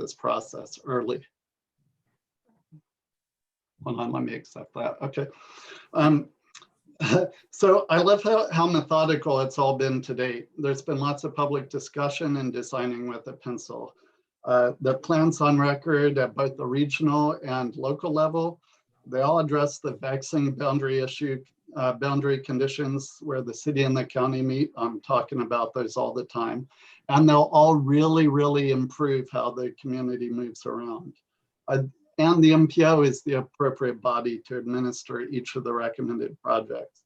this process early. Hold on, let me accept that. Okay. So I love how methodical it's all been to date. There's been lots of public discussion and designing with a pencil. The plans on record at both the regional and local level, they all address the vexing boundary conditions where the city and the county meet. I'm talking about those all the time. And they'll all really, really improve how the community moves around. And the MPO is the appropriate body to administer each of the recommended projects.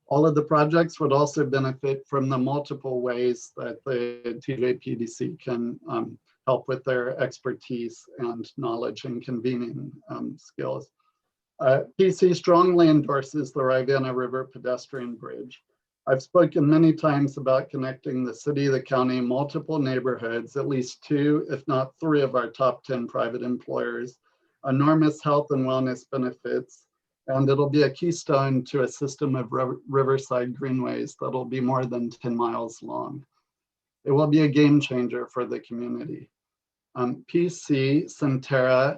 All of the projects would also benefit from the multiple ways that the TJPDC can help with their expertise and knowledge and convening skills. PC strongly endorses the Ravana River Pedestrian Bridge. I've spoken many times about connecting the city, the county, multiple neighborhoods, at least 2, if not 3 of our top 10 private employers, enormous health and wellness benefits, and it'll be a keystone to a system of riverside greenways that'll be more than 10 miles long. It will be a game changer for the community. PC, Centera,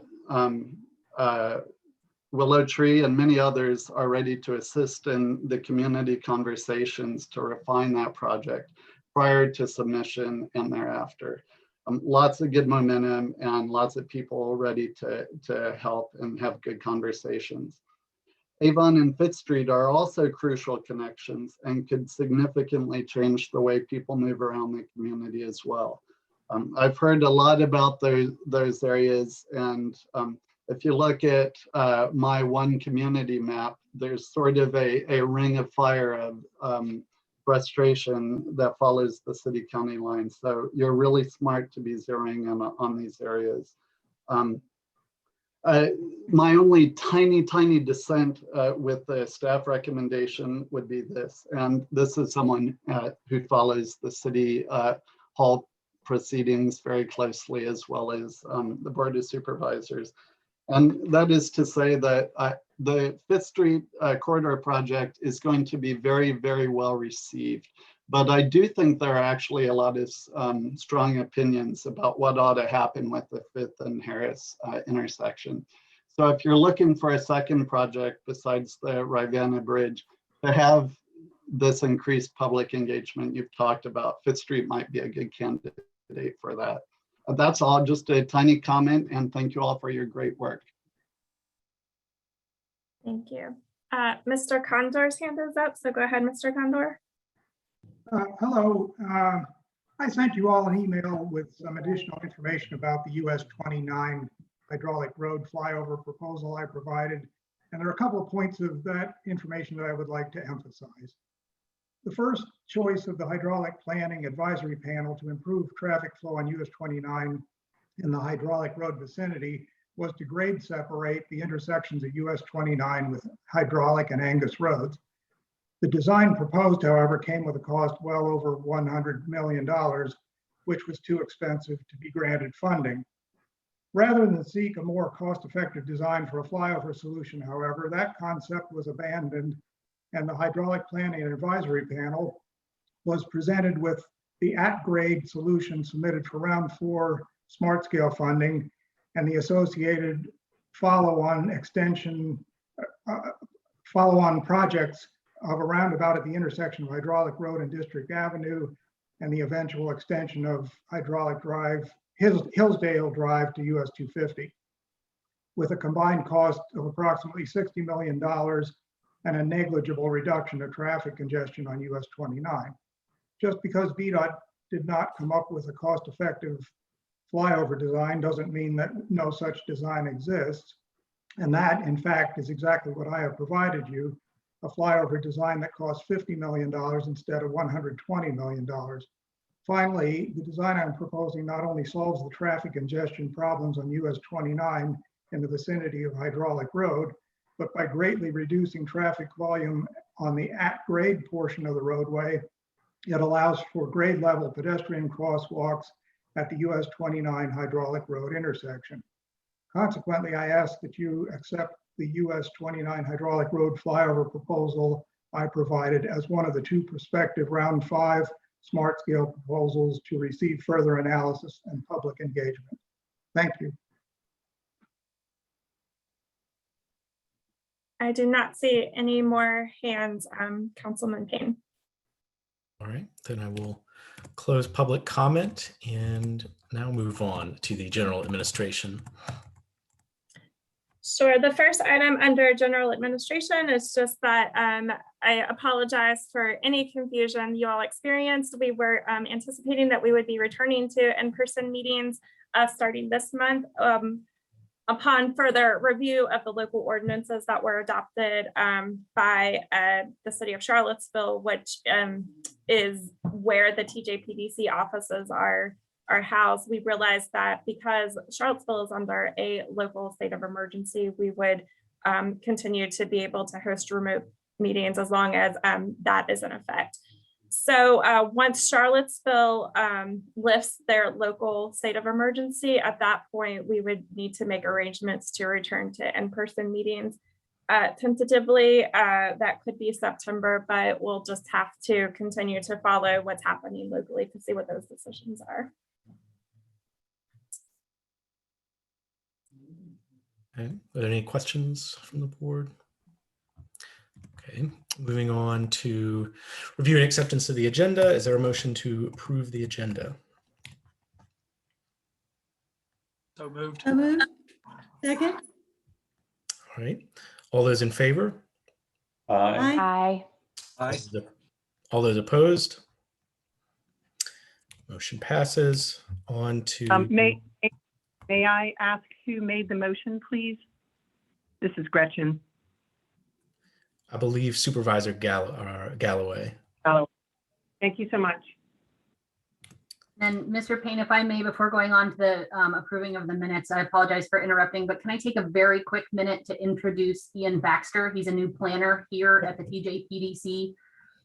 Willow Tree, and many others are ready to assist in the community conversations to refine that project prior to submission and thereafter. Lots of good momentum and lots of people ready to help and have good conversations. Avon and Fifth Street are also crucial connections and could significantly change the way people move around the community as well. I've heard a lot about those areas, and if you look at my one community map, there's sort of a ring of fire of frustration that follows the city-county line. So you're really smart to be zeroing in on these areas. My only tiny dissent with the staff recommendation would be this, and this is someone who follows the city hall proceedings very closely, as well as the Board of Supervisors. And that is to say that the Fifth Street corridor project is going to be very, very well received. But I do think there are actually a lot of strong opinions about what ought to happen with the Fifth and Harris intersection. So if you're looking for a second project besides the Ravana Bridge to have this increased public engagement you've talked about, Fifth Street might be a good candidate for that. That's all, just a tiny comment, and thank you all for your great work. Thank you. Mr. Condor's hand is up, so go ahead, Mr. Condor. Hello. I sent you all an email with some additional information about the US 29 hydraulic road flyover proposal I provided, and there are a couple of points of that information that I would like to emphasize. The first choice of the hydraulic planning advisory panel to improve traffic flow on US 29 in the hydraulic road vicinity was to grade separate the intersections of US 29 with hydraulic and Angus roads. The design proposed, however, came with a cost well over $100 million, which was too expensive to be granted funding. Rather than seek a more cost-effective design for a flyover solution, however, that concept was abandoned, and the hydraulic planning and advisory panel was presented with the at-grade solution submitted for round 4 smart scale funding and the associated follow-on projects of a roundabout at the intersection of Hydraulic Road and District Avenue, and the eventual extension of Hydraulic Drive, Hillsdale Drive to US 250, with a combined cost of approximately $60 million and a negligible reduction of traffic congestion on US 29. Just because VDOT did not come up with a cost-effective flyover design doesn't mean that no such design exists. And that, in fact, is exactly what I have provided you, a flyover design that costs $50 million instead of $120 million. Finally, the design I'm proposing not only solves the traffic congestion problems on US 29 in the vicinity of Hydraulic Road, but by greatly reducing traffic volume on the at-grade portion of the roadway, it allows for grade level pedestrian crosswalks at the US 29 Hydraulic Road intersection. Consequently, I ask that you accept the US 29 Hydraulic Road flyover proposal I provided as one of the 2 prospective round 5 smart scale proposals to receive further analysis and public engagement. Thank you. I do not see any more hands, Councilman Payne. All right, then I will close public comment and now move on to the general administration. Sure. The first item under general administration is just that I apologize for any confusion you all experienced. We were anticipating that we would be returning to in-person meetings starting this month. Upon further review of the local ordinances that were adopted by the city of Charlottesville, which is where the TJPDC offices are housed, we realized that because Charlottesville is under a local state of emergency, we would continue to be able to host remote meetings as long as that is in effect. So once Charlottesville lifts their local state of emergency, at that point, we would need to make arrangements to return to in-person meetings. Tentatively, that could be September, but we'll just have to continue to follow what's happening locally to see what those decisions are. Okay. Are there any questions from the board? Okay, moving on to review and acceptance of the agenda. Is there a motion to approve the agenda? So moved. So moved. Second. All right, all those in favor? Aye. Aye. All those opposed? Motion passes. On to May I ask who made the motion, please? This is Gretchen. I believe Supervisor Galloway. Oh, thank you so much. And Mr. Payne, if I may, before going on to the approving of the minutes, I apologize for interrupting, but can I take a very quick minute to introduce Ian Baxter? He's a new planner here at the TJPDC.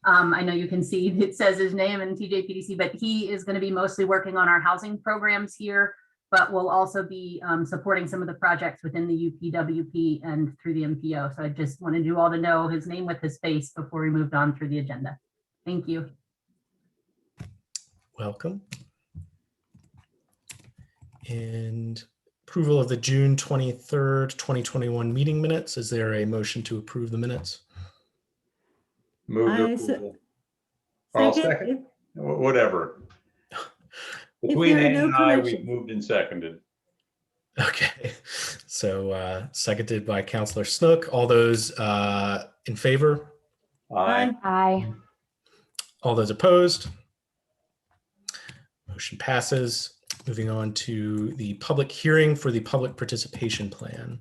I know you can see it says his name in TJPDC, but he is going to be mostly working on our housing programs here, but will also be supporting some of the projects within the UPWP and through the MPO. So I just wanted you all to know his name with his face before we moved on through the agenda. Thank you. Welcome. And approval of the June 23rd, 2021 meeting minutes. Is there a motion to approve the minutes? Move to I se- approval. I'll Second. second. Whatever. If Between there are Ann no and I, we corrections. moved and seconded. Okay, so seconded by Councilor Snook. All those in favor? Aye. Aye. All those opposed? Motion passes. Moving on to the public hearing for the public participation plan.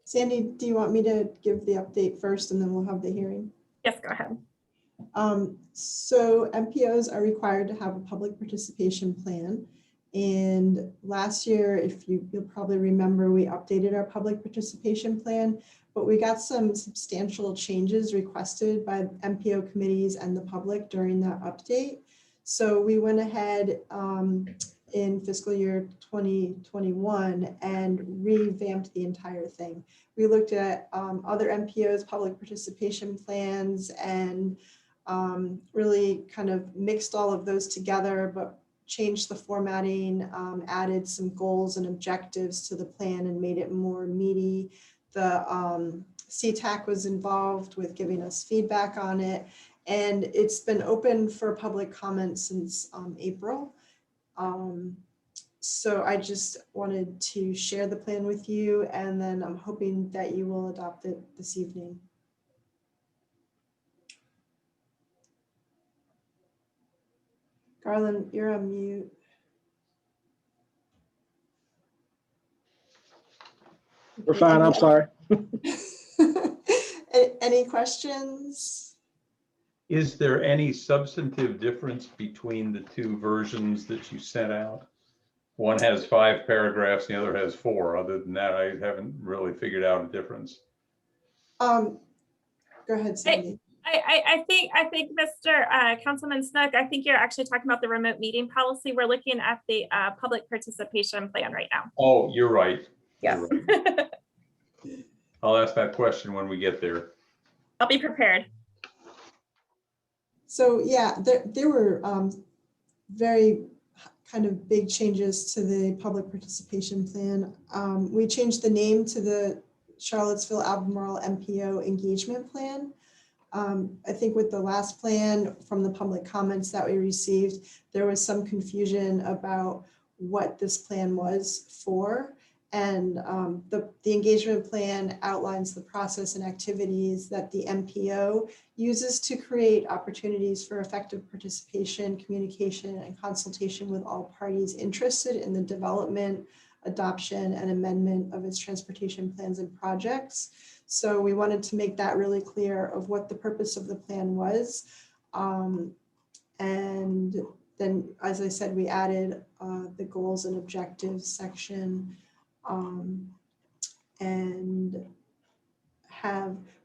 Sandy, do you want me to give the update first and then we'll have the hearing? Yes, go ahead. So MPOs are required to have a public participation plan. And last year, if you'll probably remember, we updated our public participation plan, but we got some substantial changes requested by MPO committees and the public during that update. So we went ahead in fiscal year 2021 and revamped the entire thing. We looked at other MPOs, public participation plans, and really kind of mixed all of those together, but changed the formatting, added some goals and objectives to the plan and made it more meaty. The CTAC was involved with giving us feedback on it, and it's been open for public comment since April. So I just wanted to share the plan with you, and then I'm hoping that you will adopt it this evening. Garland, you're on mute. We're fine, I'm sorry. Any questions? Is there any substantive difference between the two versions that you sent out? One has 5 paragraphs, the other has 4. Other than that, I haven't really figured out a difference. Go ahead, Sandy. I think Mr. Councilman Snook, I think you're actually talking about the remote meeting policy. We're looking at the public participation plan right now. Oh, you're right. Yes. You're right. I'll ask that question when we get there. I'll be prepared. So yeah, there were very kind of big changes to the public participation plan. We changed the name to the Charlottesville Avmoral MPO engagement plan. I think with the last plan, from the public comments that we received, there was some confusion about what this plan was for. And the engagement plan outlines the process and activities that the MPO uses to create opportunities for effective participation, communication, and consultation with all parties interested in the development, adoption, and amendment of its transportation plans and projects. So we wanted to make that really clear of what the purpose of the plan was. And then, as I said, we added the goals and objectives section. And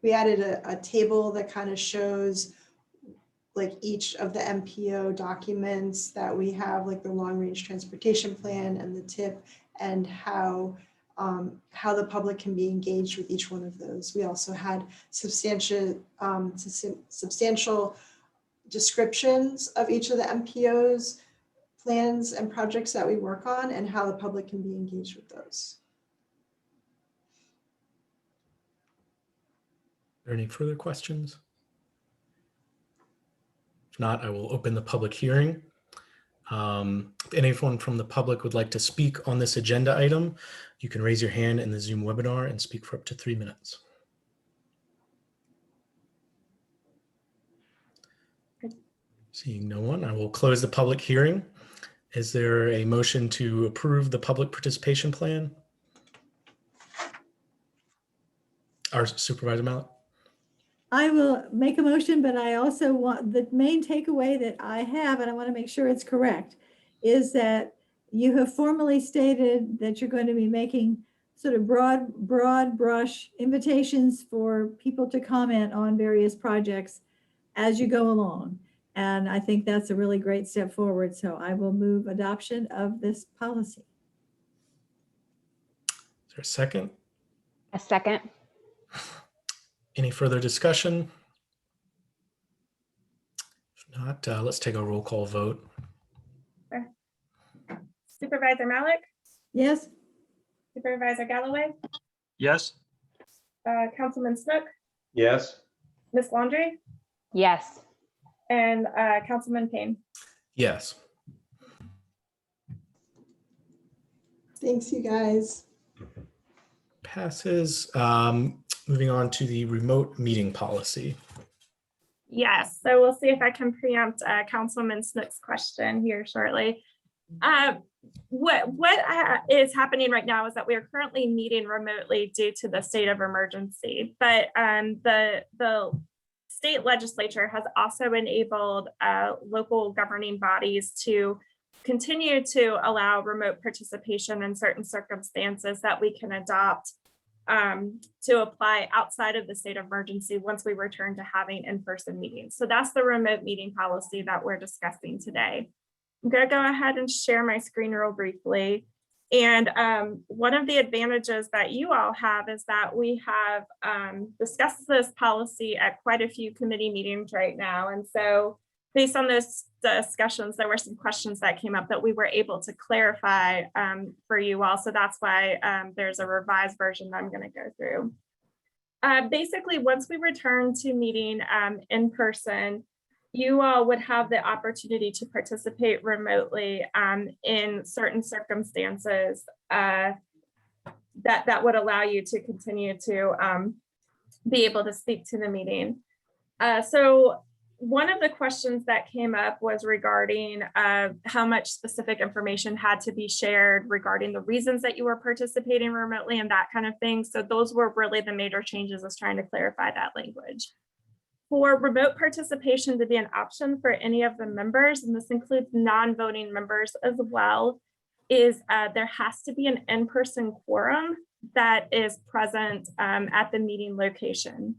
we added a table that kind of shows like each of the MPO documents that we have, like the long range transportation plan and the TIP, and how the public can be engaged with each one of those. We also had substantial descriptions of each of the MPOs, plans and projects that we work on, and how the public can be engaged with those. Are there any further questions? If not, I will open the public hearing. If anyone from the public would like to speak on this agenda item, you can raise your hand in the Zoom webinar and speak for up to 3 minutes. Seeing no one, I will close the public hearing. Is there a motion to approve the public participation plan? Our Supervisor Mallett? I will make a motion, but I also want, the main takeaway that I have, and I want to make sure it's correct, is that you have formally stated that you're going to be making sort of broad brush invitations for people to comment on various projects as you go along. And I think that's a really great step forward. So I will move adoption of this policy. Is there a second? A second. Any further discussion? If not, let's take a roll call vote. Supervisor Malik, Yes. Supervisor Galloway, Yes. Councilman Snook, Yes. Ms. Laundrie, Yes. and Councilman Payne. Yes. Thanks, you guys. Passes. Moving on to the remote meeting policy. Yes, so we'll see if I can preempt Councilman Snook's question here shortly. What is happening right now is that we are currently meeting remotely due to the state of emergency, but the state legislature has also enabled local governing bodies to continue to allow remote participation in certain circumstances that we can adopt to apply outside of the state of emergency once we return to having in-person meetings. So that's the remote meeting policy that we're discussing today. I'm going to go ahead and share my screen real briefly. And one of the advantages that you all have is that we have discussed this policy at quite a few committee meetings right now. And so based on those discussions, there were some questions that came up that we were able to clarify for you all. So that's why there's a revised version that I'm going to go through. Basically, once we return to meeting in person, you all would have the opportunity to participate remotely in certain circumstances that would allow you to continue to be able to speak to the meeting. So one of the questions that came up was regarding how much specific information had to be shared regarding the reasons that you were participating remotely and that kind of thing. So those were really the major changes, is trying to clarify that language. For remote participation to be an option for any of the members, and this includes non-voting members as well, is there has to be an in-person quorum that is present at the meeting location.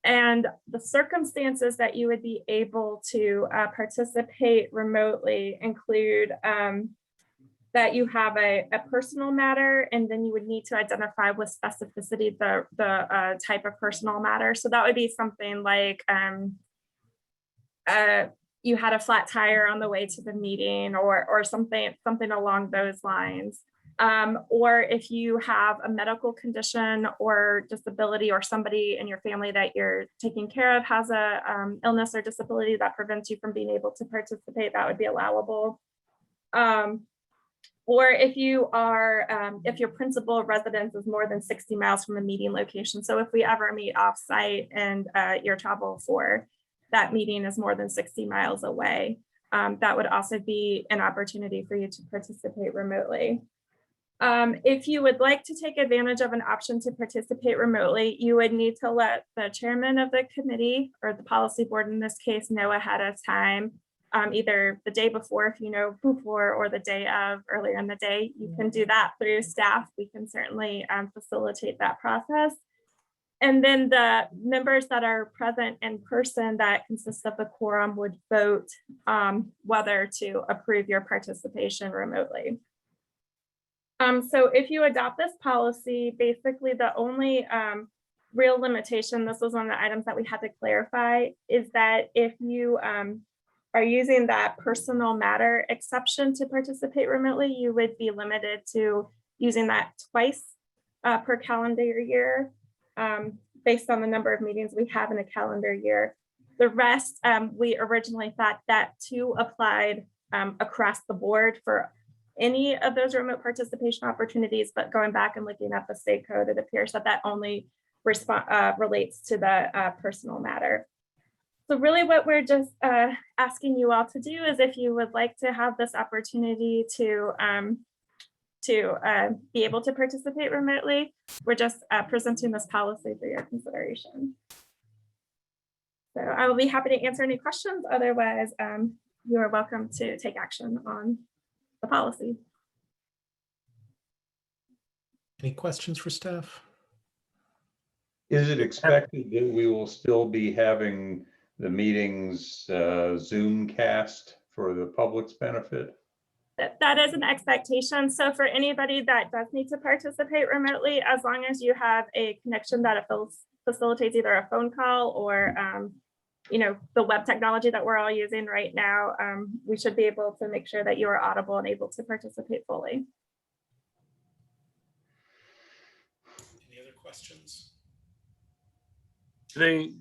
And the circumstances that you would be able to participate remotely include that you have a personal matter, and then you would need to identify with specificity the type of personal matter. So that would be something like you had a flat tire on the way to the meeting or something along those lines. Or if you have a medical condition or disability, or somebody in your family that you're taking care of has a illness or disability that prevents you from being able to participate, that would be allowable. Or if you are, if your principal residence is more than 60 miles from a meeting location. So if we ever meet offsite and your travel for that meeting is more than 60 miles away, that would also be an opportunity for you to participate remotely. If you would like to take advantage of an option to participate remotely, you would need to let the chairman of the committee, or the policy board in this case, know ahead of time, either the day before, if you know before, or the day of, earlier in the day. You can do that through staff. We can certainly facilitate that process. And then the members that are present in person, that consists of the quorum, would vote whether to approve your participation remotely. So if you adopt this policy, basically the only real limitation, this was one of the items that we had to clarify, is that if you are using that personal matter exception to participate remotely, you would be limited to using that twice per calendar year, based on the number of meetings we have in a calendar year. The rest, we originally thought that too applied across the board for any of those remote participation opportunities, but going back and looking at the state code, it appears that that only relates to the personal matter. So really what we're just asking you all to do is, if you would like to have this opportunity to be able to participate remotely, we're just presenting this policy for your consideration. So I will be happy to answer any questions. Otherwise, you are welcome to take action on the policy. Any questions for staff? Is it expected that we will still be having the meetings Zoom cast for the public's benefit? That is an expectation. So for anybody that does need to participate remotely, as long as you have a connection that facilitates either a phone call or the web technology that we're all using right now, we should be able to make sure that you are audible and able to participate fully. Any other questions?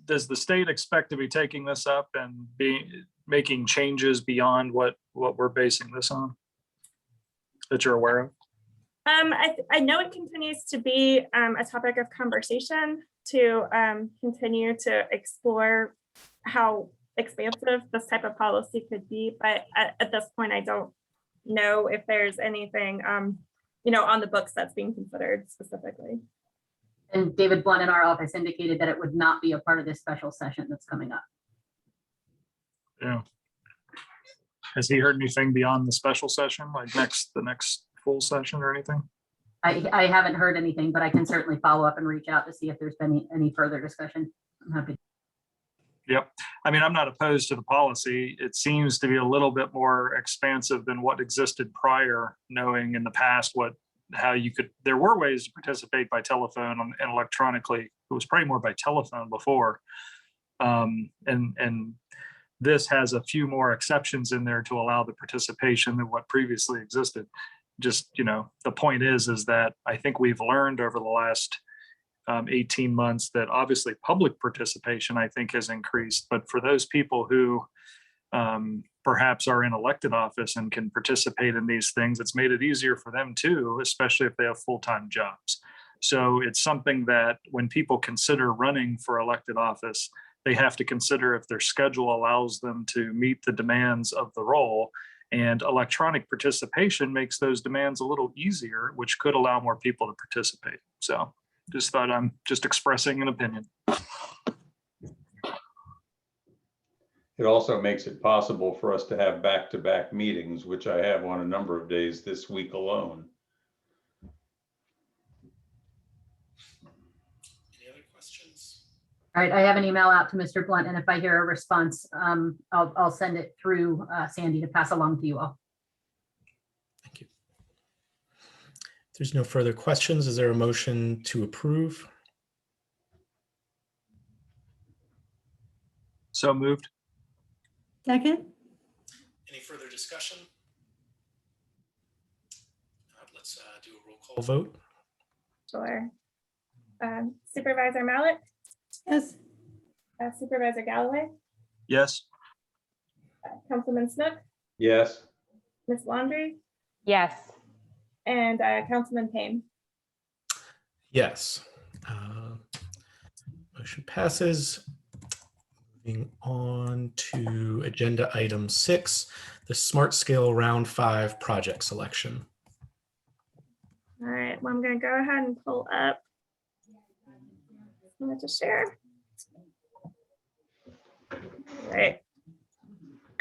Does the state expect to be taking this up and making changes beyond what we're basing this on, that you're aware of? I know it continues to be a topic of conversation to continue to explore how expansive this type of policy could be, but at this point, I don't know if there's anything on the books that's being considered specifically. And David Blunt in our office indicated that it would not be a part of this special session that's coming up. Yeah. Has he heard anything beyond the special session, like the next full session or anything? I haven't heard anything, but I can certainly follow up and reach out to see if there's been any further discussion. I'm happy. Yep. I mean, I'm not opposed to the policy. It seems to be a little bit more expansive than what existed prior, knowing in the past there were ways to participate by telephone and electronically. It was probably more by telephone before. And this has a few more exceptions in there to allow the participation than what previously existed. Just, the point is that I think we've learned over the last 18 months that obviously public participation, I think, has increased. But for those people who perhaps are in elected office and can participate in these things, it's made it easier for them too, especially if they have full-time jobs. So it's something that when people consider running for elected office, they have to consider if their schedule allows them to meet the demands of the role. And electronic participation makes those demands a little easier, which could allow more people to participate. So just thought I'm just expressing an opinion. It also makes it possible for us to have back-to-back meetings, which I have on a number of days this week alone. Any other questions? All right, I have an email out to Mr. Blunt, and if I hear a response, I'll send it through Sandy to pass along to you all. Thank you. If there's no further questions, is there a motion to approve? So moved. Second? Any further discussion? Let's do a roll call vote. Sure. Supervisor Mallett, Yes. Supervisor Galloway, Yes. Councilman Snook, Yes. Ms. Laundrie, Yes. and Councilman Payne. Yes. Motion passes. Moving on to agenda item 6, the Smart Scale Round 5 project selection. All right, well, I'm going to go ahead and pull up. I'm going to share. All right.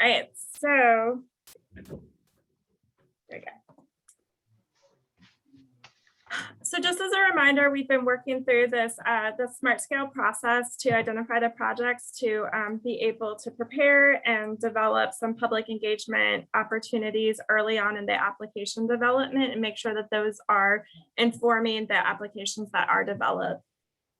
All right, so there we go. So just as a reminder, we've been working through this the Smart Scale process to identify the projects to be able to prepare and develop some public engagement opportunities early on in the application development and make sure that those are informing the applications that are developed.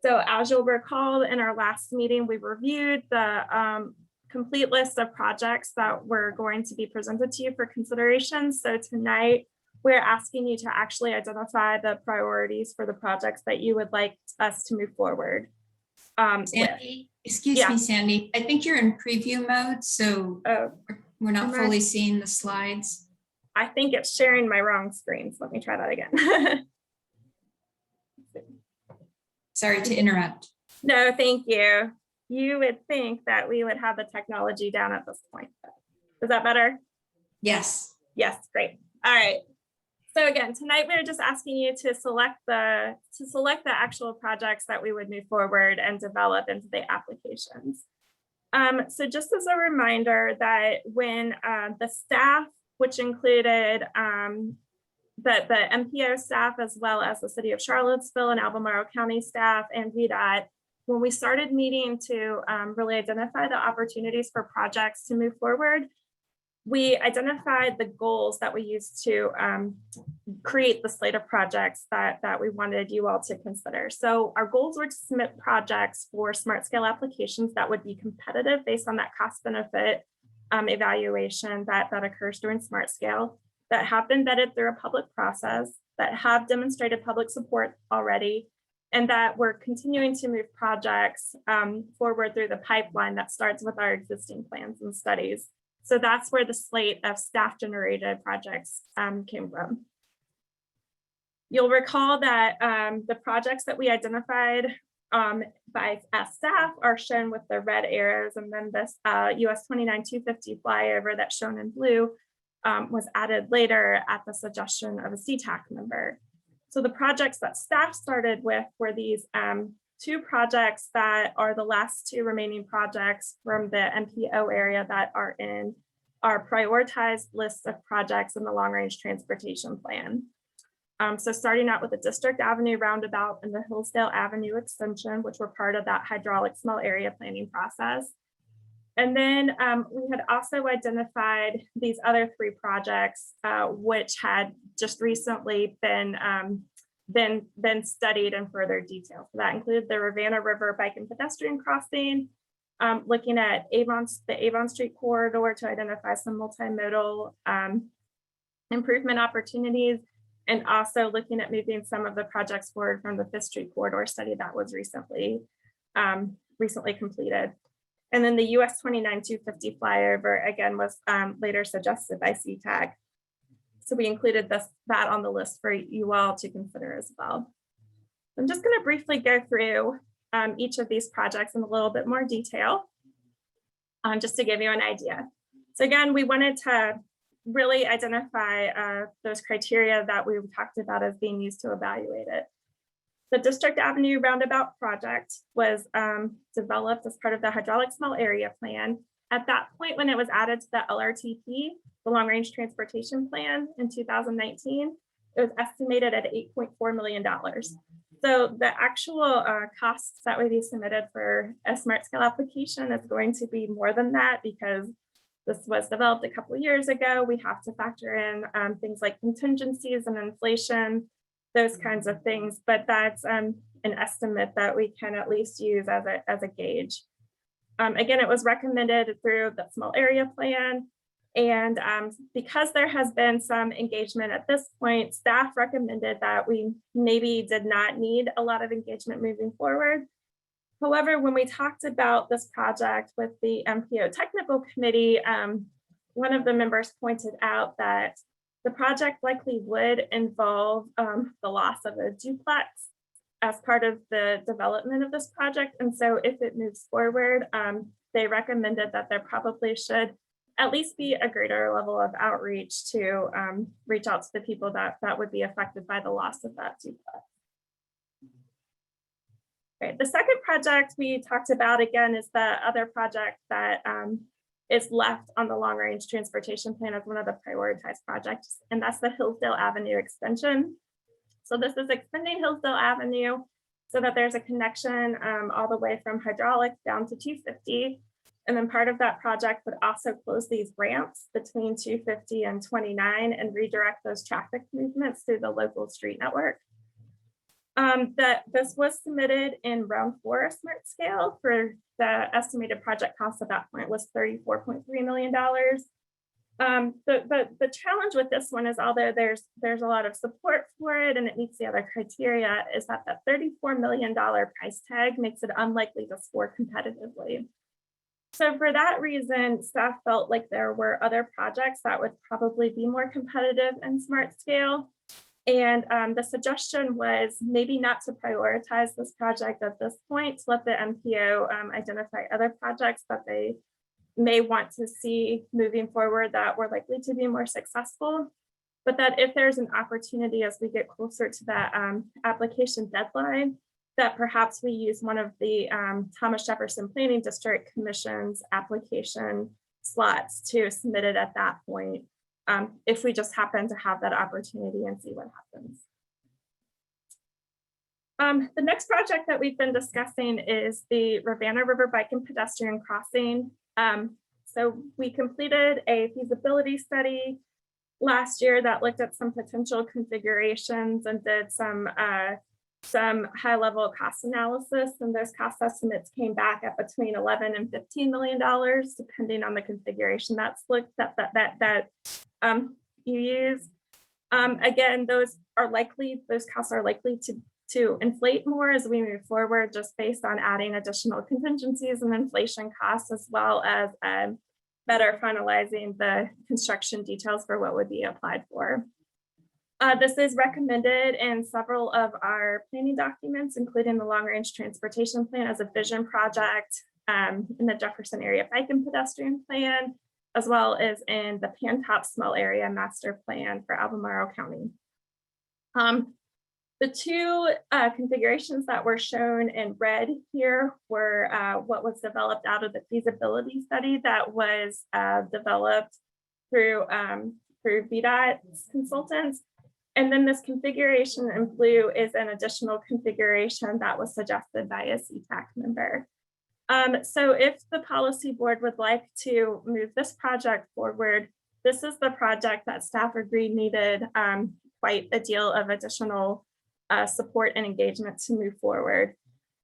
So as you'll recall, in our last meeting, we reviewed the complete list of projects that were going to be presented to you for consideration. So tonight, we're asking you to actually identify the priorities for the projects that you would like us to move forward. Sandy, excuse me, Sandy. I think you're in preview mode, so we're not fully seeing the slides. I think it's sharing my wrong screen. So let me try that again. Sorry to interrupt. No, thank you. You would think that we would have the technology down at this point. Is that better? Yes. Yes, great. All right. So again, tonight we're just asking you to select the actual projects that we would move forward and develop into the applications. So just as a reminder that when the staff, which included the MPO staff, as well as the city of Charlottesville and Avmoral County staff and VDOT, when we started meeting to really identify the opportunities for projects to move forward, we identified the goals that we used to create the slate of projects that we wanted you all to consider. So our goals were to submit projects for smart scale applications that would be competitive based on that cost benefit evaluation that occurs during smart scale, that have been vetted through a public process, that have demonstrated public support already, and that we're continuing to move projects forward through the pipeline that starts with our existing plans and studies. So that's where the slate of staff-generated projects came from. You'll recall that the projects that we identified by staff are shown with the red arrows, and then this US 29-250 flyover that's shown in blue was added later at the suggestion of a CTAC member. So the projects that staff started with were these two projects that are the last two remaining projects from the MPO area that are in our prioritized list of projects in the long-range transportation plan. So starting out with the District Avenue Roundabout and the Hillsdale Avenue extension, which were part of that hydraulic small area planning process. And then we had also identified these other three projects, which had just recently been studied in further detail. So that included the Ravana River Bike and Pedestrian Crossing, looking at the Avon Street corridor to identify some multimodal improvement opportunities, and also looking at moving some of the projects forward from the 5th Street corridor study that was recently completed. And then the US 29-250 flyover, again, was later suggested by CTAG. So we included that on the list for you all to consider as well. I'm just going to briefly go through each of these projects in a little bit more detail, just to give you an idea. So again, we wanted to really identify those criteria that we talked about as being used to evaluate it. The District Avenue Roundabout project was developed as part of the hydraulic small area plan. At that point, when it was added to the LRTP, the Long Range Transportation Plan in 2019, it was estimated at $8.4 million. So the actual costs that would be submitted for a smart scale application is going to be more than that, because this was developed a couple of years ago. We have to factor in things like contingencies and inflation, those kinds of things, but that's an estimate that we can at least use as a gauge. Again, it was recommended through the small area plan, And because there has been some engagement at this point, staff recommended that we maybe did not need a lot of engagement moving forward. However, when we talked about this project with the MPO technical committee, one of the members pointed out that the project likely would involve the loss of a duplex as part of the development of this project. And so if it moves forward, they recommended that there probably should at least be a greater level of outreach to reach out to the people that would be affected by the loss of that duplex. Right. The second project we talked about again is the other project that is left on the long range transportation plan as one of the prioritized projects, and that's the Hillsdale Avenue extension. So this is extending Hillsdale Avenue so that there's a connection all the way from Hydraulic down to 250. And then part of that project would also close these ramps between 250 and 29 and redirect those traffic movements through the local street network. That this was submitted in round 4 smart scale for the estimated project cost at that point was $34.3 million. The challenge with this one is, although there's a lot of support for it and it meets the other criteria, is that that $34 million price tag makes it unlikely to score competitively. So for that reason, staff felt like there were other projects that would probably be more competitive in smart scale. And the suggestion was maybe not to prioritize this project at this point, to let the MPO identify other projects that they may want to see moving forward that were likely to be more successful. But that if there's an opportunity as we get closer to that application deadline, that perhaps we use one of the Thomas Jefferson Planning District Commission's application slots to submit it at that point, if we just happen to have that opportunity and see what happens. The next project that we've been discussing is the Ravana River Bike and Pedestrian Crossing. So we completed a feasibility study last year that looked at some potential configurations and did some high-level cost analysis, and those cost estimates came back at between $11 and $15 million, depending on the configuration that's looked at that you use. Again, those costs are likely to inflate more as we move forward, just based on adding additional contingencies and inflation costs, as well as better finalizing the construction details for what would be applied for. This is recommended in several of our planning documents, including the long-range transportation plan as a vision project, in the Jefferson area bike and pedestrian plan, as well as in the Pantop small area master plan for Albemarle County. The two configurations that were shown in red here were what was developed out of the feasibility study that was developed through VDOT's consultants. And then this configuration in blue is an additional configuration that was suggested by a CTAC member. So if the policy board would like to move this project forward, this is the project that staff agreed needed quite a deal of additional support and engagement to move forward.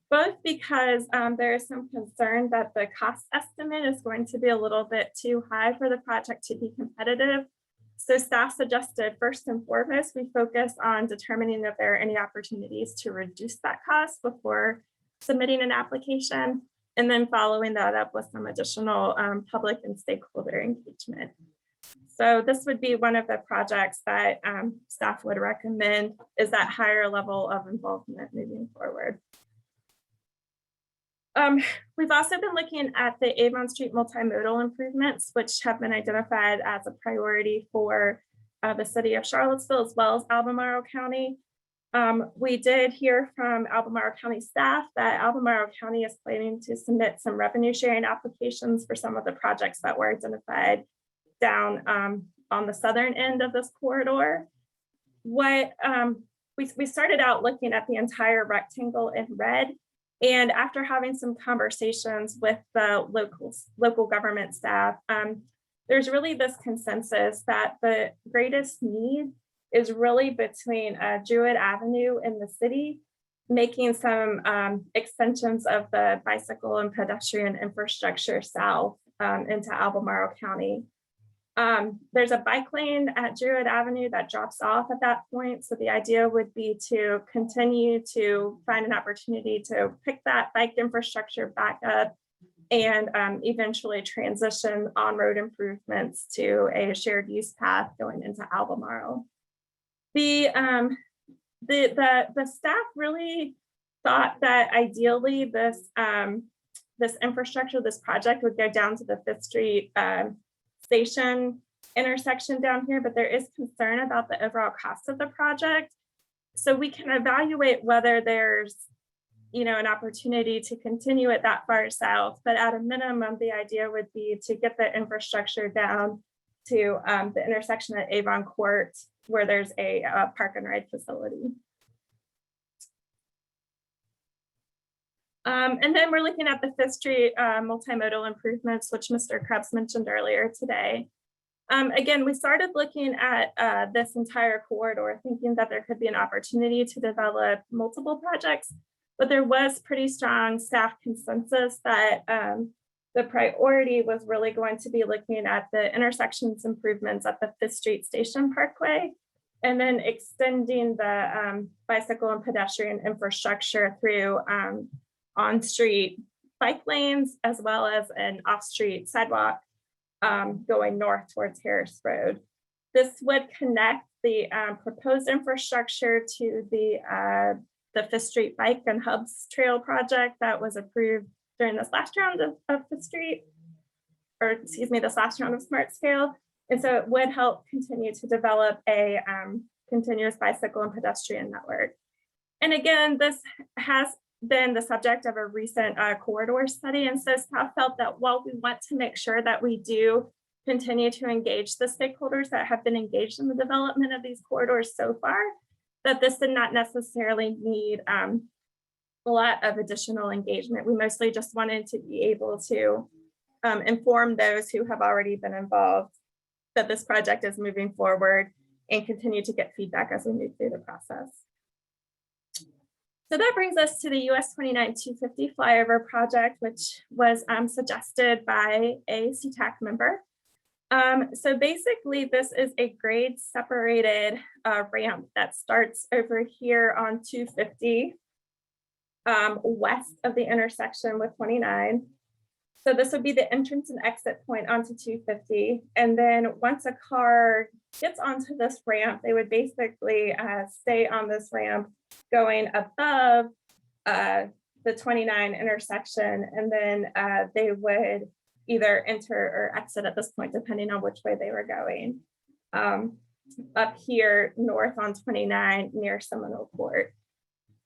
Both because there is some concern that the cost estimate is going to be a little bit too high for the project to be competitive. So staff suggested first and foremost, we focus on determining if there are any opportunities to reduce that cost before submitting an application, and then following that up with some additional public and stakeholder engagement. So this would be one of the projects that staff would recommend, is that higher level of involvement moving forward. We've also been looking at the Avon Street multimodal improvements, which have been identified as a priority for the city of Charlottesville, as well as Albemarle County. We did hear from Albemarle County staff that Albemarle County is planning to submit some revenue sharing applications for some of the projects that were identified down on the southern end of this corridor. We started out looking at the entire rectangle in red. And after having some conversations with the local government staff, there's really this consensus that the greatest need is really between Druid Avenue in the city, making some extensions of the bicycle and pedestrian infrastructure south into Albemarle County. There's a bike lane at Druid Avenue that drops off at that point. So the idea would be to continue to find an opportunity to pick that bike infrastructure back up and eventually transition on-road improvements to a shared use path going into Avmoral. The staff really thought that ideally this infrastructure, this project would go down to the 5th Street station intersection down here, but there is concern about the overall cost of the project. So we can evaluate whether there's an opportunity to continue it that far south, but at a minimum, the idea would be to get the infrastructure down to the intersection at Avon Court, where there's a park and ride facility. And then we're looking at the 5th Street multimodal improvements, which Mr. Krebs mentioned earlier today. Again, we started looking at this entire corridor, thinking that there could be an opportunity to develop multiple projects, but there was pretty strong staff consensus that the priority was really going to be looking at the intersections improvements at the 5th Street Station Parkway, and then extending the bicycle and pedestrian infrastructure through on-street bike lanes, as well as an off-street sidewalk going north towards Harris Road. This would connect the proposed infrastructure to the 5th Street Bike and Hubs Trail project that was approved during this last round of 5th Street, or excuse me, this last round of Smart Scale. And so it would help continue to develop a continuous bicycle and pedestrian network. And again, this has been the subject of a recent corridor study. And so staff felt that while we want to make sure that we do continue to engage the stakeholders that have been engaged in the development of these corridors so far, that this did not necessarily need a lot of additional engagement. We mostly just wanted to be able to inform those who have already been involved that this project is moving forward and continue to get feedback as we move through the process. So that brings us to the US 29-250 Flyover Project, which was suggested by a CTAC member. So basically, this is a grade separated ramp that starts over here on 250 west of the intersection with 29. So this would be the entrance and exit point onto 250. And then once a car gets onto this ramp, they would basically stay on this ramp going above the 29 intersection. And then they would either enter or exit at this point, depending on which way they were going. Up here, north on 29 near Seminole Court.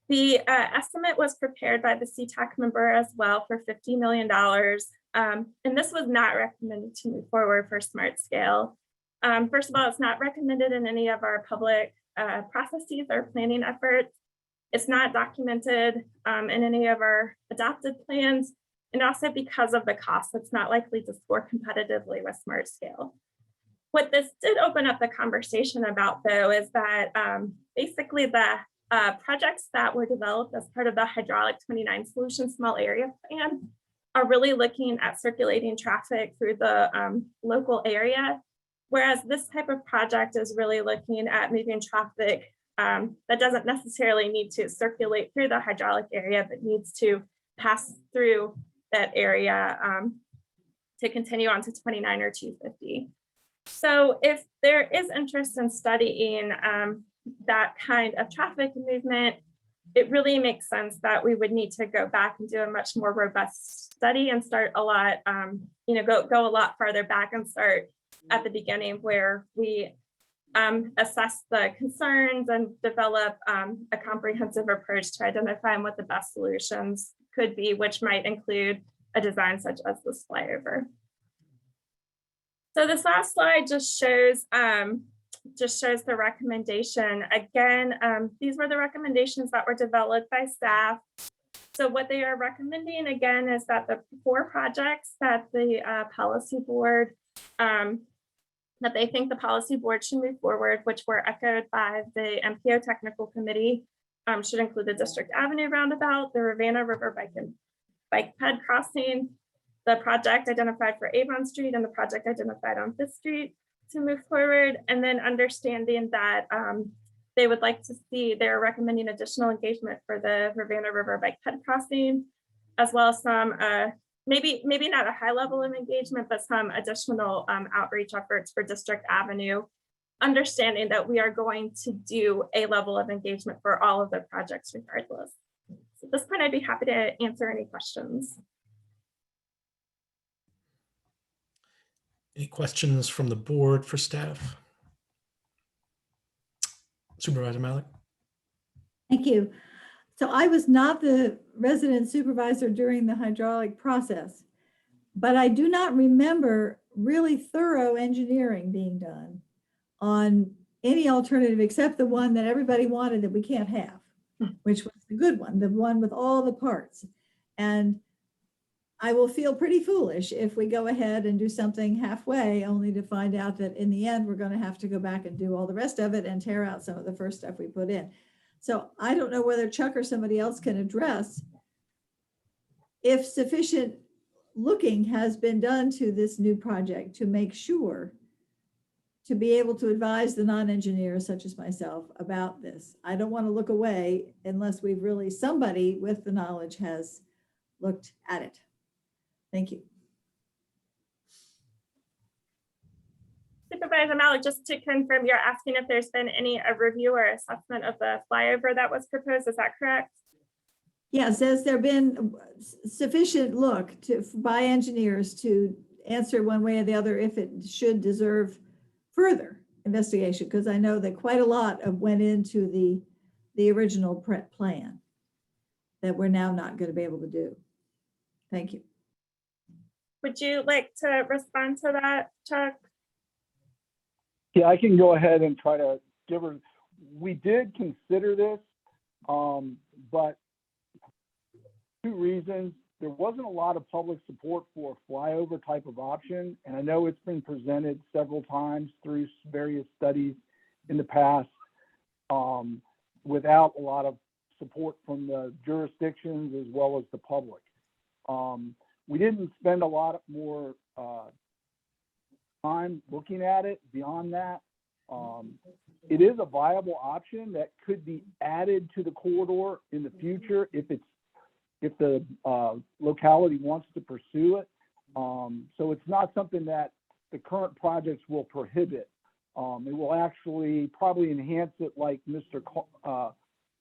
The estimate was prepared by the CTAC member as well for $50 million. And this was not recommended to move forward for Smart Scale. First of all, it's not recommended in any of our public processes or planning efforts. It's not documented in any of our adopted plans. And also because of the cost, it's not likely to score competitively with Smart Scale. What this did open up the conversation about, though, is that basically the projects that were developed as part of the Hydraulic 29 Solution Small Area Plan are really looking at circulating traffic through the local area, whereas this type of project is really looking at moving traffic that doesn't necessarily need to circulate through the hydraulic area, but needs to pass through that area to continue on to 29 or 250. So if there is interest in studying that kind of traffic movement, it really makes sense that we would need to go back and do a much more robust study and start a lot, go a lot farther back and start at the beginning where we assess the concerns and develop a comprehensive approach to identifying what the best solutions could be, which might include a design such as this flyover. So this last slide just shows the recommendation. Again, these were the recommendations that were developed by staff. So what they are recommending again is that the 4 projects that the policy board, that they think the policy board should move forward, which were echoed by the MPO technical committee, should include the District Avenue Roundabout, the Ravana River Bike Ped Crossing, the project identified for Avon Street and the project identified on Fifth Street to move forward, and then understanding that they would like to see, they're recommending additional engagement for the Ravana River bike ped crossing, as well as some, maybe not a high level of engagement, but some additional outreach efforts for District Avenue, understanding that we are going to do a level of engagement for all of the projects regardless. So at this point, I'd be happy to answer any questions. Any questions from the board for staff? Supervisor Malik? Thank you. So I was not the resident supervisor during the hydraulic process, but I do not remember really thorough engineering being done on any alternative except the one that everybody wanted that we can't have, which was the good one, the one with all the parts. And I will feel pretty foolish if we go ahead and do something halfway, only to find out that in the end, we're going to have to go back and do all the rest of it and tear out some of the first stuff we put in. So I don't know whether Chuck or somebody else can address if sufficient looking has been done to this new project to make sure to be able to advise the non-engineers such as myself about this. I don't want to look away unless we've really, somebody with the knowledge has looked at it. Thank you. Supervisor Malik, just to confirm, you're asking if there's been any review or assessment of the flyover that was proposed, is that correct? Yes, has there been sufficient look by engineers to answer one way or the other if it should deserve further investigation? Because I know that quite a lot went into the original plan that we're now not going to be able to do. Thank you. Would you like to respond to that, Chuck? Yeah, I can go ahead and try to give her. We did consider this, but two reasons. There wasn't a lot of public support for a flyover type of option, and I know it's been presented several times through various studies in the past without a lot of support from the jurisdictions as well as the public. We didn't spend a lot more time looking at it beyond that. It is a viable option that could be added to the corridor in the future if the locality wants to pursue it. So it's not something that the current projects will prohibit. It will actually probably enhance it, like Mr.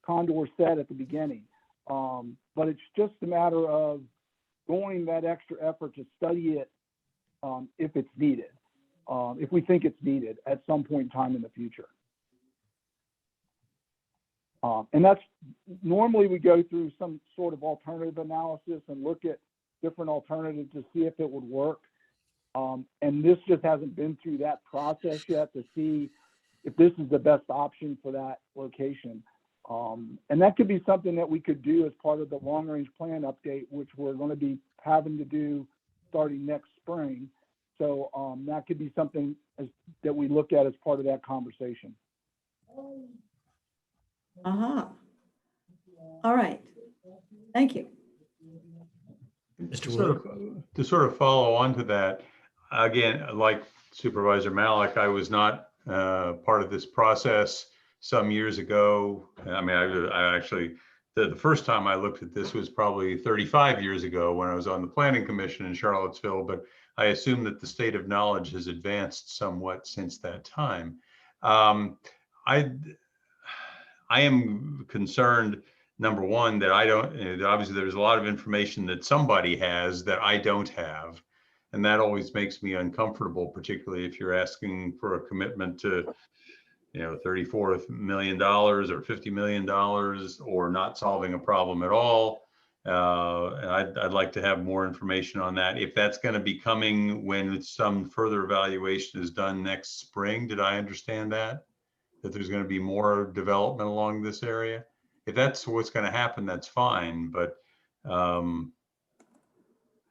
Condor said at the beginning. But it's just a matter of going that extra effort to study it if it's needed, if we think it's needed at some point in time in the future. And that's normally we go through some sort of alternative analysis and look at different alternatives to see if it would work. And this just hasn't been through that process yet to see if this is the best option for that location. And that could be something that we could do as part of the long range plan update, which we're going to be having to do starting next spring. So that could be something that we look at as part of that conversation. All right. Thank you. Mr. To sort of follow on to that, again, like Supervisor Malik, I was not part of this process some years ago. I mean, I actually, the first time I looked at this was probably 35 years ago when I was on the Planning Commission in Charlottesville, but I assume that the state of knowledge has advanced somewhat since that time. I am concerned, number one, that I don't, obviously there's a lot of information that somebody has that I don't have. And that always makes me uncomfortable, particularly if you're asking for a commitment to, $34 million or $50 million or not solving a problem at all. And I'd like to have more information on that. If that's going to be coming when some further evaluation is done next spring, did I understand that? That there's going to be more development along this area? If that's what's going to happen, that's fine. But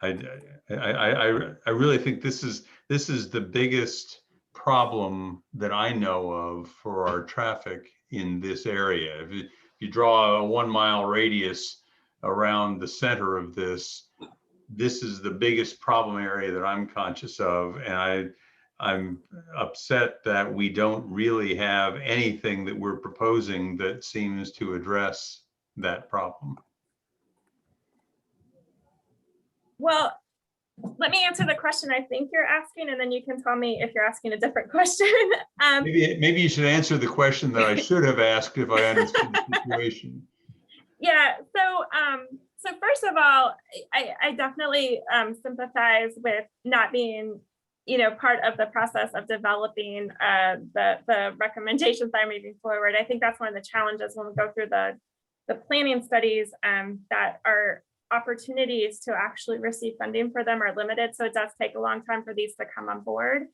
I really think this is the biggest problem that I know of for our traffic in this area. If you draw a 1 mile radius around the center of this, this is the biggest problem area that I'm conscious of. And I'm upset that we don't really have anything that we're proposing that seems to address that problem. Well, let me answer the question I think you're asking, and then you can tell me if you're asking a different question. Maybe you should answer the question that I should have asked if I understood the situation. Yeah, so first of all, I definitely sympathize with not being, part of the process of developing the recommendations that are moving forward. I think that's one of the challenges when we go through the planning studies, that our opportunities to actually receive funding for them are limited. So it does take a long time for these to come on board.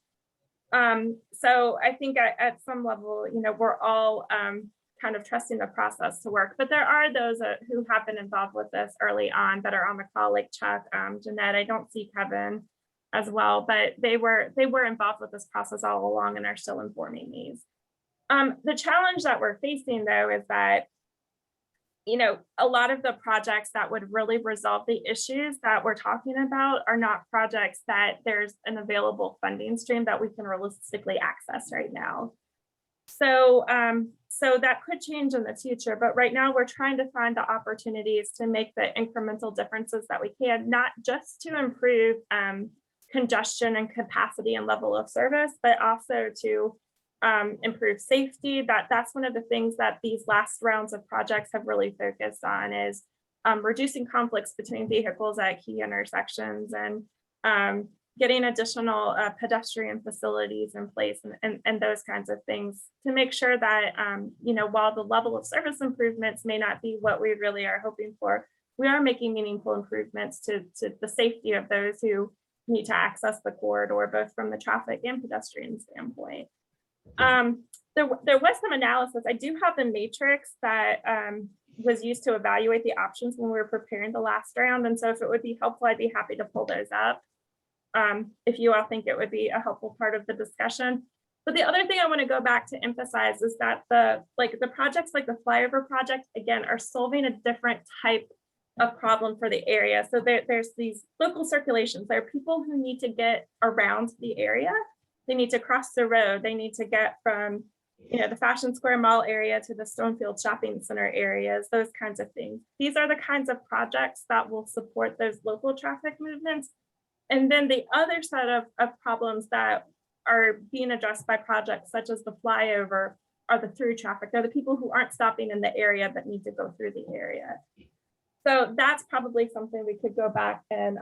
So I think at some level, we're all kind of trusting the process to work, but there are those who have been involved with this early on that are on the call, like Chuck, Jeanette. I don't see Kevin as well, but they were involved with this process all along and are still informing these. The challenge that we're facing, though, is that a lot of the projects that would really resolve the issues that we're talking about are not projects that there's an available funding stream that we can realistically access right now. So, so that could change in the future, but right now we're trying to find the opportunities to make the incremental differences that we can, not just to improve congestion and capacity and level of service, but also to improve safety. That's one of the things that these last rounds of projects have really focused on, is reducing conflicts between vehicles at key intersections and getting additional pedestrian facilities in place and those kinds of things to make sure that, while the level of service improvements may not be what we really are hoping for, we are making meaningful improvements to the safety of those who need to access the corridor, both from the traffic and pedestrian standpoint. There was some analysis. I do have the matrix that was used to evaluate the options when we were preparing the last round. And so if it would be helpful, I'd be happy to pull those up if you all think it would be a helpful part of the discussion. But the other thing I want to go back to emphasize is that the projects like the Flyover Project, again, are solving a different type of problem for the area. So there's these local circulations. There are people who need to get around the area. They need to cross the road. They need to get from, the Fashion Square Mall area to the Stonefield Shopping Center areas, those kinds of things. These are the kinds of projects that will support those local traffic movements. And then the other set of problems that are being addressed by projects such as the Flyover are the through traffic. They're the people who aren't stopping in the area but need to go through the area. So that's probably something we could go back and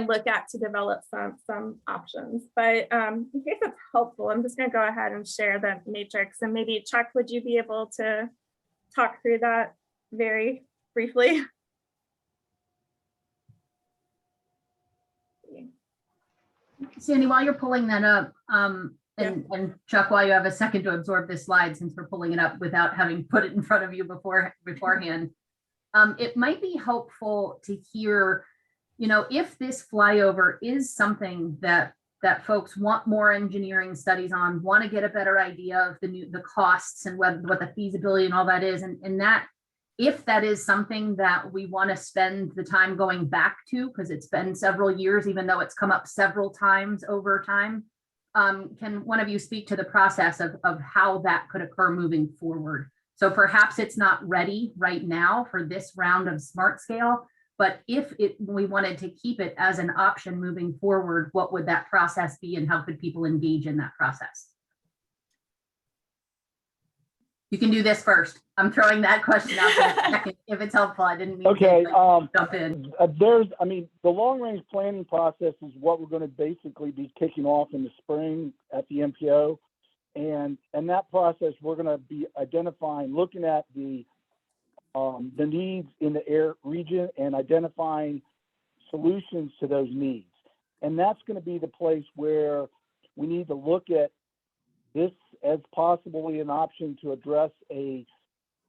look at to develop some options. But in case it's helpful, I'm just going to go ahead and share the matrix. And maybe Chuck, would you be able to talk through that very briefly? Sandy, while you're pulling that up, and Chuck, while you have a second to absorb this slide, since we're pulling it up without having put it in front of you beforehand, it might be helpful to hear, if this flyover is something that folks want more engineering studies on, want to get a better idea of the costs and what the feasibility and all that is, and that if that is something that we want to spend the time going back to, because it's been several years, even though it's come up several times over time, can one of you speak to the process of how that could occur moving forward? So perhaps it's not ready right now for this round of Smart Scale, but if we wanted to keep it as an option moving forward, what would that process be and how could people engage in that process? You can do this first. I'm throwing that question out there second, if it's helpful. I didn't mean to jump in. The long range planning process is what we're going to basically be kicking off in the spring at the MPO. And that process, we're going to be identifying, looking at the needs in the air region and identifying solutions to those needs. And that's going to be the place where we need to look at this as possibly an option to address a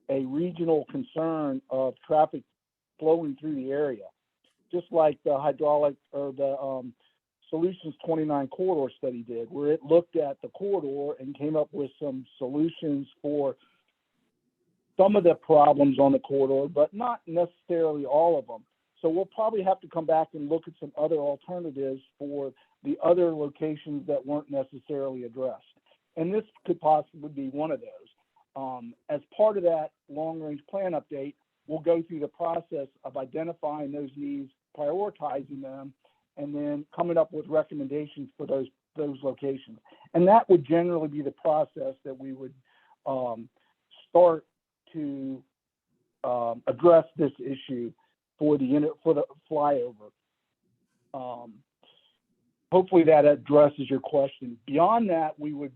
regional concern of traffic flowing through the area, just like the hydraulic or the Solutions 29 corridor study did, where it looked at the corridor and came up with some solutions for some of the problems on the corridor, but not necessarily all of them. So we'll probably have to come back and look at some other alternatives for the other locations that weren't necessarily addressed. And this could possibly be one of those. As part of that long-range plan update, we'll go through the process of identifying those needs, prioritizing them, and then coming up with recommendations for those locations. And that would generally be the process that we would start to address this issue for the flyover. Hopefully that addresses your question. Beyond that, we would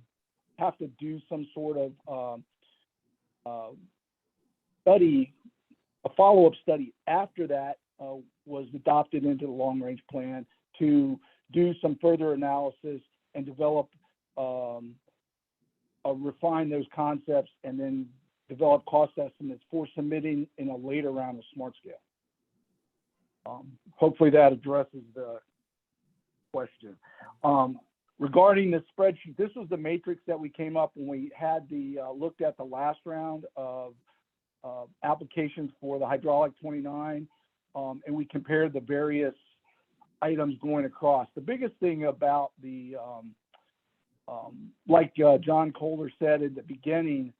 have to do some sort of study, a follow-up study after that was adopted into the long-range plan to do some further analysis and develop, refine those concepts, and then develop cost estimates for submitting in a later round of smart scale. Hopefully that addresses the question. Regarding the spreadsheet, this was the matrix that we came up when we had looked at the last round of applications for the hydraulic 29, and we compared the various items going across. The biggest thing about the, like John Kohler said in the beginning,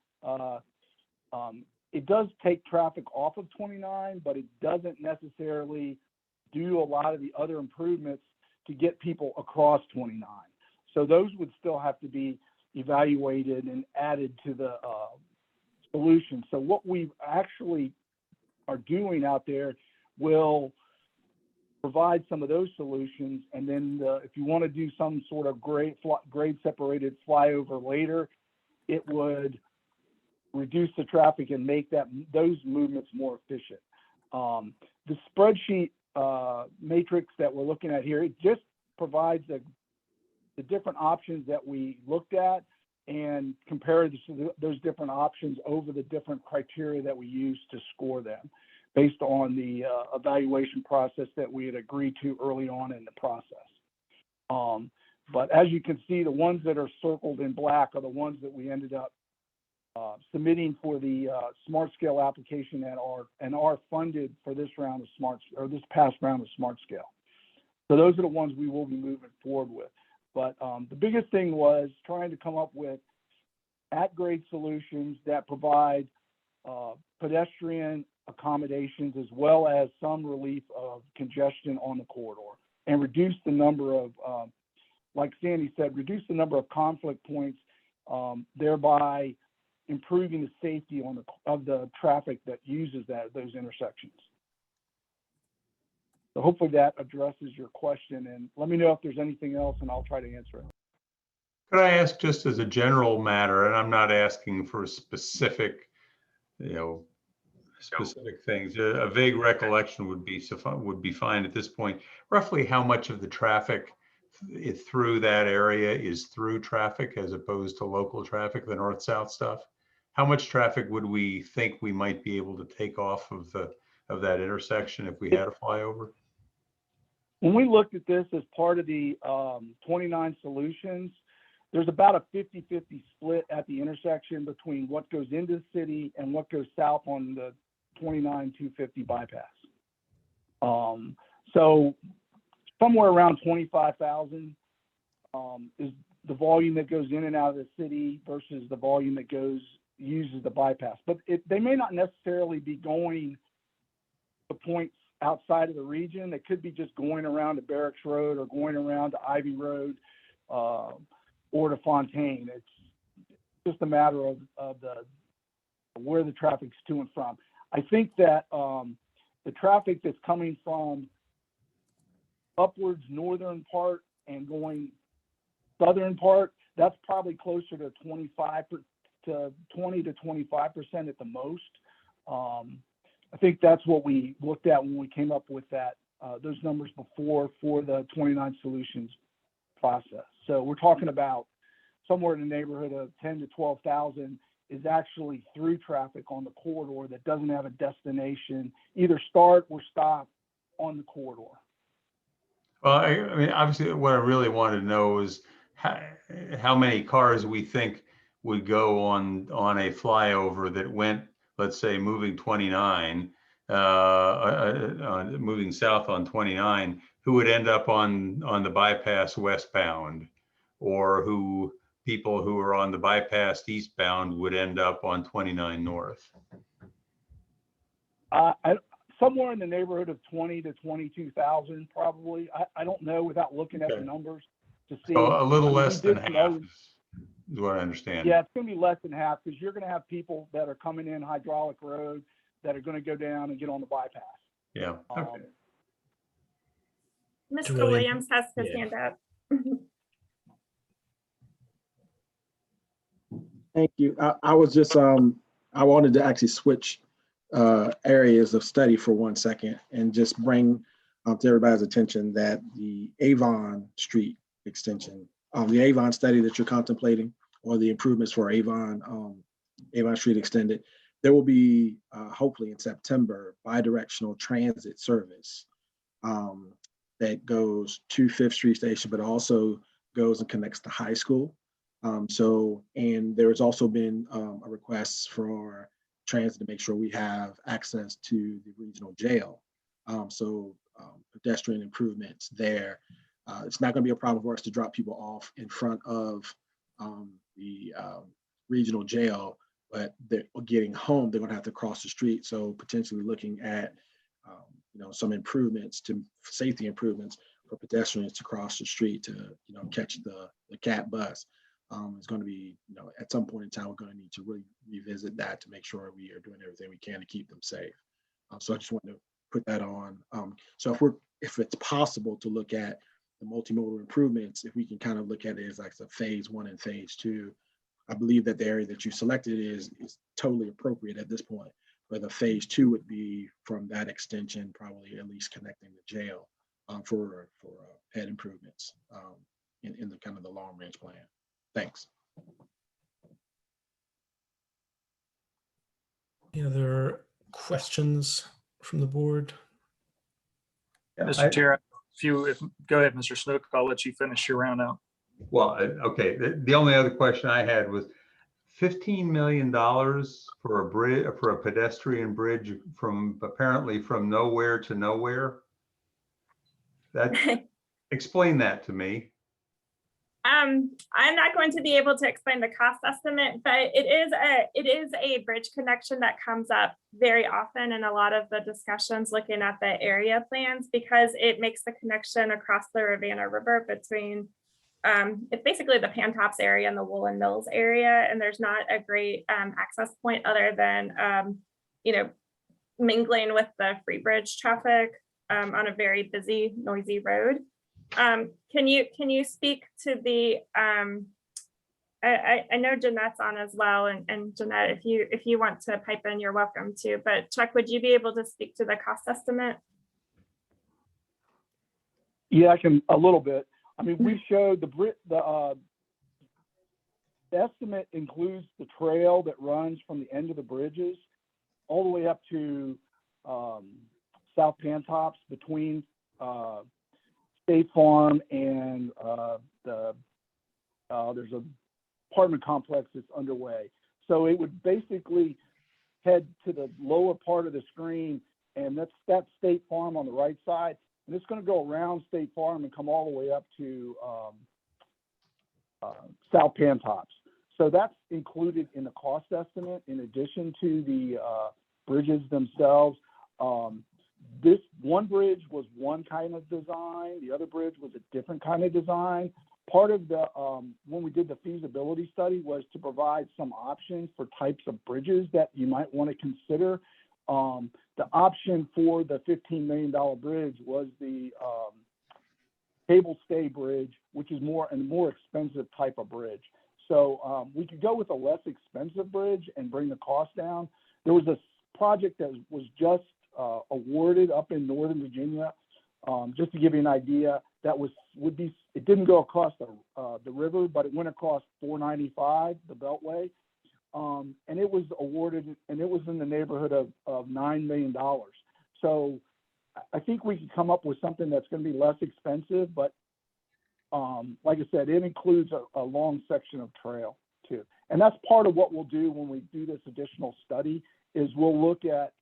it does take traffic off of 29, but it doesn't necessarily do a lot of the other improvements to get people across 29. So those would still have to be evaluated and added to the solution. So what we actually are doing out there will provide some of those solutions. And then if you want to do some sort of grade separated flyover later, it would reduce the traffic and make those movements more efficient. The spreadsheet matrix that we're looking at here, it just provides the different options that we looked at and compare those different options over the different criteria that we use to score them based on the evaluation process that we had agreed to early on in the process. But as you can see, the ones that are circled in black are the ones that we ended up submitting for the smart scale application and are funded for this round of this past round of smart scale. So those are the ones we will be moving forward with. But the biggest thing was trying to come up with at-grade solutions that provide pedestrian accommodations as well as some relief of congestion on the corridor and reduce the number of, like Sandy said, reduce the number of conflict points, thereby improving the safety of the traffic that uses those intersections. So hopefully that addresses your question, and let me know if there's anything else and I'll try to answer it. Could I ask just as a general matter, and I'm not asking for specific, specific things, a vague recollection would be fine at this point. Roughly how much of the traffic through that area is through traffic as opposed to local traffic, the north-south stuff? How much traffic would we think we might be able to take off of that intersection if we had a flyover? When we looked at this as part of the 29 solutions, there's about a 50-50 split at the intersection between what goes into the city and what goes south on the 29-250 bypass. So somewhere around 25,000 is the volume that goes in and out of the city versus the volume that uses the bypass. But they may not necessarily be going to points outside of the region. They could be just going around to Barracks Road or going around to Ivy Road or to Fontaine. It's just a matter of where the traffic's to and from. I think that the traffic that's coming from upwards northern part and going southern part, that's probably closer to 20 to 25% at the most. I think that's what we looked at when we came up with those numbers before for the 29 solutions process. So we're talking about somewhere in the neighborhood of 10 to 12,000 is actually through traffic on the corridor that doesn't have a destination, either start or stop on the corridor. Well, I mean, obviously what I really wanted to know is how many cars we think would go on a flyover that went, let's say, moving 29 moving south on 29 who would end up on the bypass westbound, or people who are on the bypass eastbound would end up on 29 north? Somewhere in the neighborhood of 20 to 22,000, probably. I don't know without looking at the numbers to see. So a little less than half is what I understand. Yeah, it's going to be less than half, because you're going to have people that are coming in hydraulic road that are going to go down and get on the bypass. Yeah. Okay. Mr. Williams has his hand up. Thank you. I was just, I wanted to actually switch areas of study for 1 second and just bring to everybody's attention that the Avon Street extension, the Avon study that you're contemplating, or the improvements for Avon Street extended, there will be hopefully in September bi-directional transit service that goes to 5th Street Station, but also goes and connects to high school. And there has also been a request for transit to make sure we have access to the regional jail. Pedestrian improvements there. It's not going to be a problem for us to drop people off in front of the regional jail, but they're getting home, they're going to have to cross the street. So potentially looking at some improvements, to safety improvements for pedestrians to cross the street to catch the CAT bus. It's going to be, at some point in time, we're going to need to really revisit that to make sure we are doing everything we can to keep them safe. So I just wanted to put that on. So if it's possible to look at the multimodal improvements, if we can kind of look at it as like a phase 1 and phase 2, I believe that the area that you selected is totally appropriate at this point. But the phase 2 would be from that extension, probably at least connecting the jail for head improvements in the kind of the long range plan. Thanks. Any other questions from the board? Mr. Chair, go ahead, Mr. Snook, I'll let you finish your round out. Well, okay. The only other question I had was $15 million for a bridge, for a pedestrian bridge apparently from nowhere to nowhere. Explain that to me. I'm not going to be able to explain the cost estimate, but it is a bridge connection that comes up very often in a lot of the discussions looking at the area plans, because it makes the connection across the Ravana River between it's basically the Pantops area and the Woolen Mills area, and there's not a great access point other than mingling with the Free Bridge traffic on a very busy, noisy road. Can you speak to the I know Jeanette's on as well, and Jeanette, if you want to pipe in, you're welcome to, but Chuck, would you be able to speak to the cost estimate? Yeah, I can a little bit. I mean, we showed the estimate includes the trail that runs from the end of the bridges all the way up to South Pantops between State Farm and there's an apartment complex that's underway. So it would basically head to the lower part of the screen, and that's State Farm on the right side. And it's going to go around State Farm and come all the way up to South Pantops. So that's included in the cost estimate in addition to the bridges themselves. This one bridge was one kind of design. The other bridge was a different kind of design. Part of the, when we did the feasibility study, was to provide some options for types of bridges that you might want to consider. The option for the $15 million bridge was the cable stay bridge, which is more expensive type of bridge. So we could go with a less expensive bridge and bring the cost down. There was a project that was just awarded up in Northern Virginia, just to give you an idea. It didn't go across the river, but it went across 495, the Beltway. And it was awarded, and it was in the neighborhood of $9 million. So I think we could come up with something that's going to be less expensive, but like I said, it includes a long section of trail too. And that's part of what we'll do when we do this additional study, is we'll look at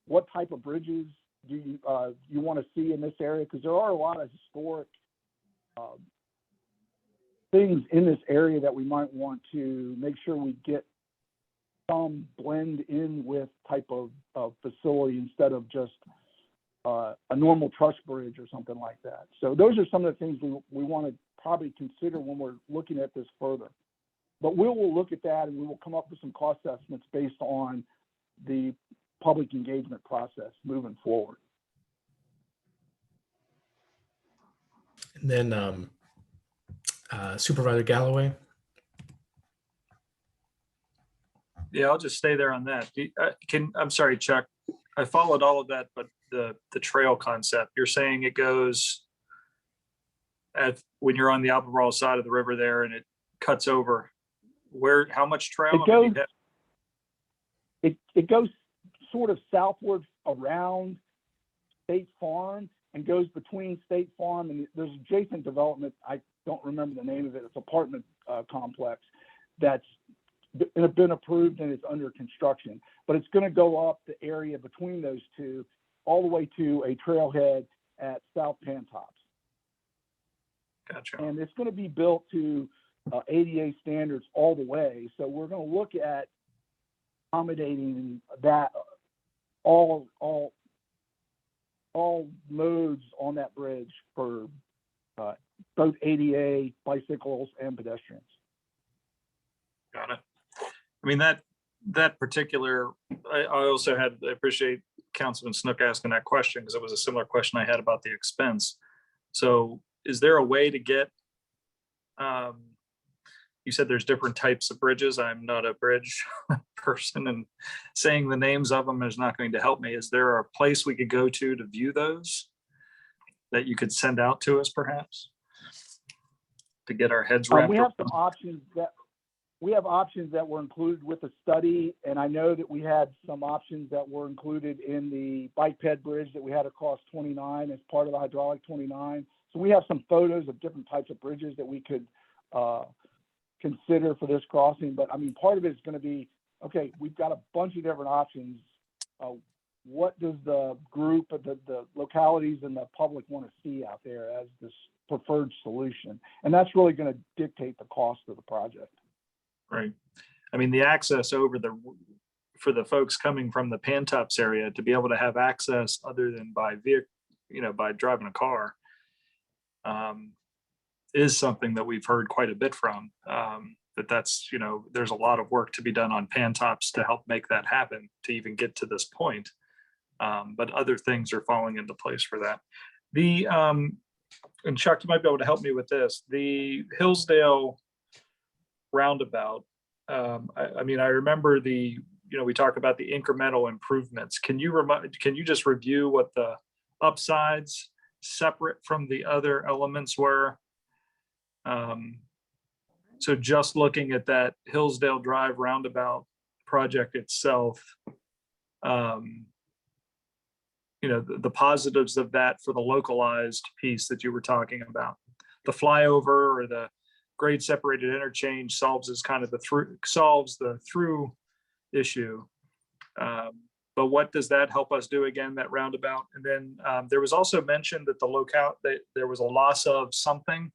what type of bridges do you want to see in this area? Because there are a lot of historic things in this area that we might want to make sure we get some blend in with type of facility instead of just a normal truss bridge or something like that. So those are some of the things we want to probably consider when we're looking at this further. But we will look at that and we will come up with some cost estimates based on the public engagement process moving forward. And then Supervisor Galloway. Yeah, I'll just stay there on that. I'm sorry, Chuck. I followed all of that, but the trail concept, you're saying it goes when you're on the Avmoral side of the river there and it cuts over. Where? How much trail? It goes sort of southward around State Farm and goes between State Farm and there's adjacent development. I don't remember the name of it. It's apartment complex that's been approved and it's under construction. But it's going to go up the area between those two all the way to a trailhead at South Pantops. Gotcha. And it's going to be built to ADA standards all the way. So we're going to look at accommodating that all modes on that bridge for both ADA, bicycles, and pedestrians. Got it. I mean, that particular, I also I appreciate Councilman Snook asking that question because it was a similar question I had about the expense. So is there a way to get, you said there's different types of bridges. I'm not a bridge person and saying the names of them is not going to help me. Is there a place we could go to view those that you could send out to us perhaps to get our heads wrapped we have around? some options we have options that were included with the study. And I know that we had some options that were included in the bike ped bridge that we had across 29 as part of the hydraulic 29. So we have some photos of different types of bridges that we could consider for this crossing. But I mean, part of it is going to be, okay, we've got a bunch of different options. What does the group of the localities and the public want to see out there as this preferred solution? And that's really going to dictate the cost of the project. Right. I mean, the access for the folks coming from the Pantops area to be able to have access other than by vehicle, by driving a car, is something that we've heard quite a bit from. That's there's a lot of work to be done on Pantops to help make that happen to even get to this point. But other things are falling into place for that. And Chuck, you might be able to help me with this. The Hillsdale Roundabout. I mean, I remember we talk about the incremental improvements. Can you just review what the upsides separate from the other elements were? So just looking at that Hillsdale Drive roundabout project itself, the positives of that for the localized piece that you were talking about, the flyover or the grade separated interchange solves the through issue. But what does that help us do again, that roundabout? And then there was also mentioned that that there was a loss of something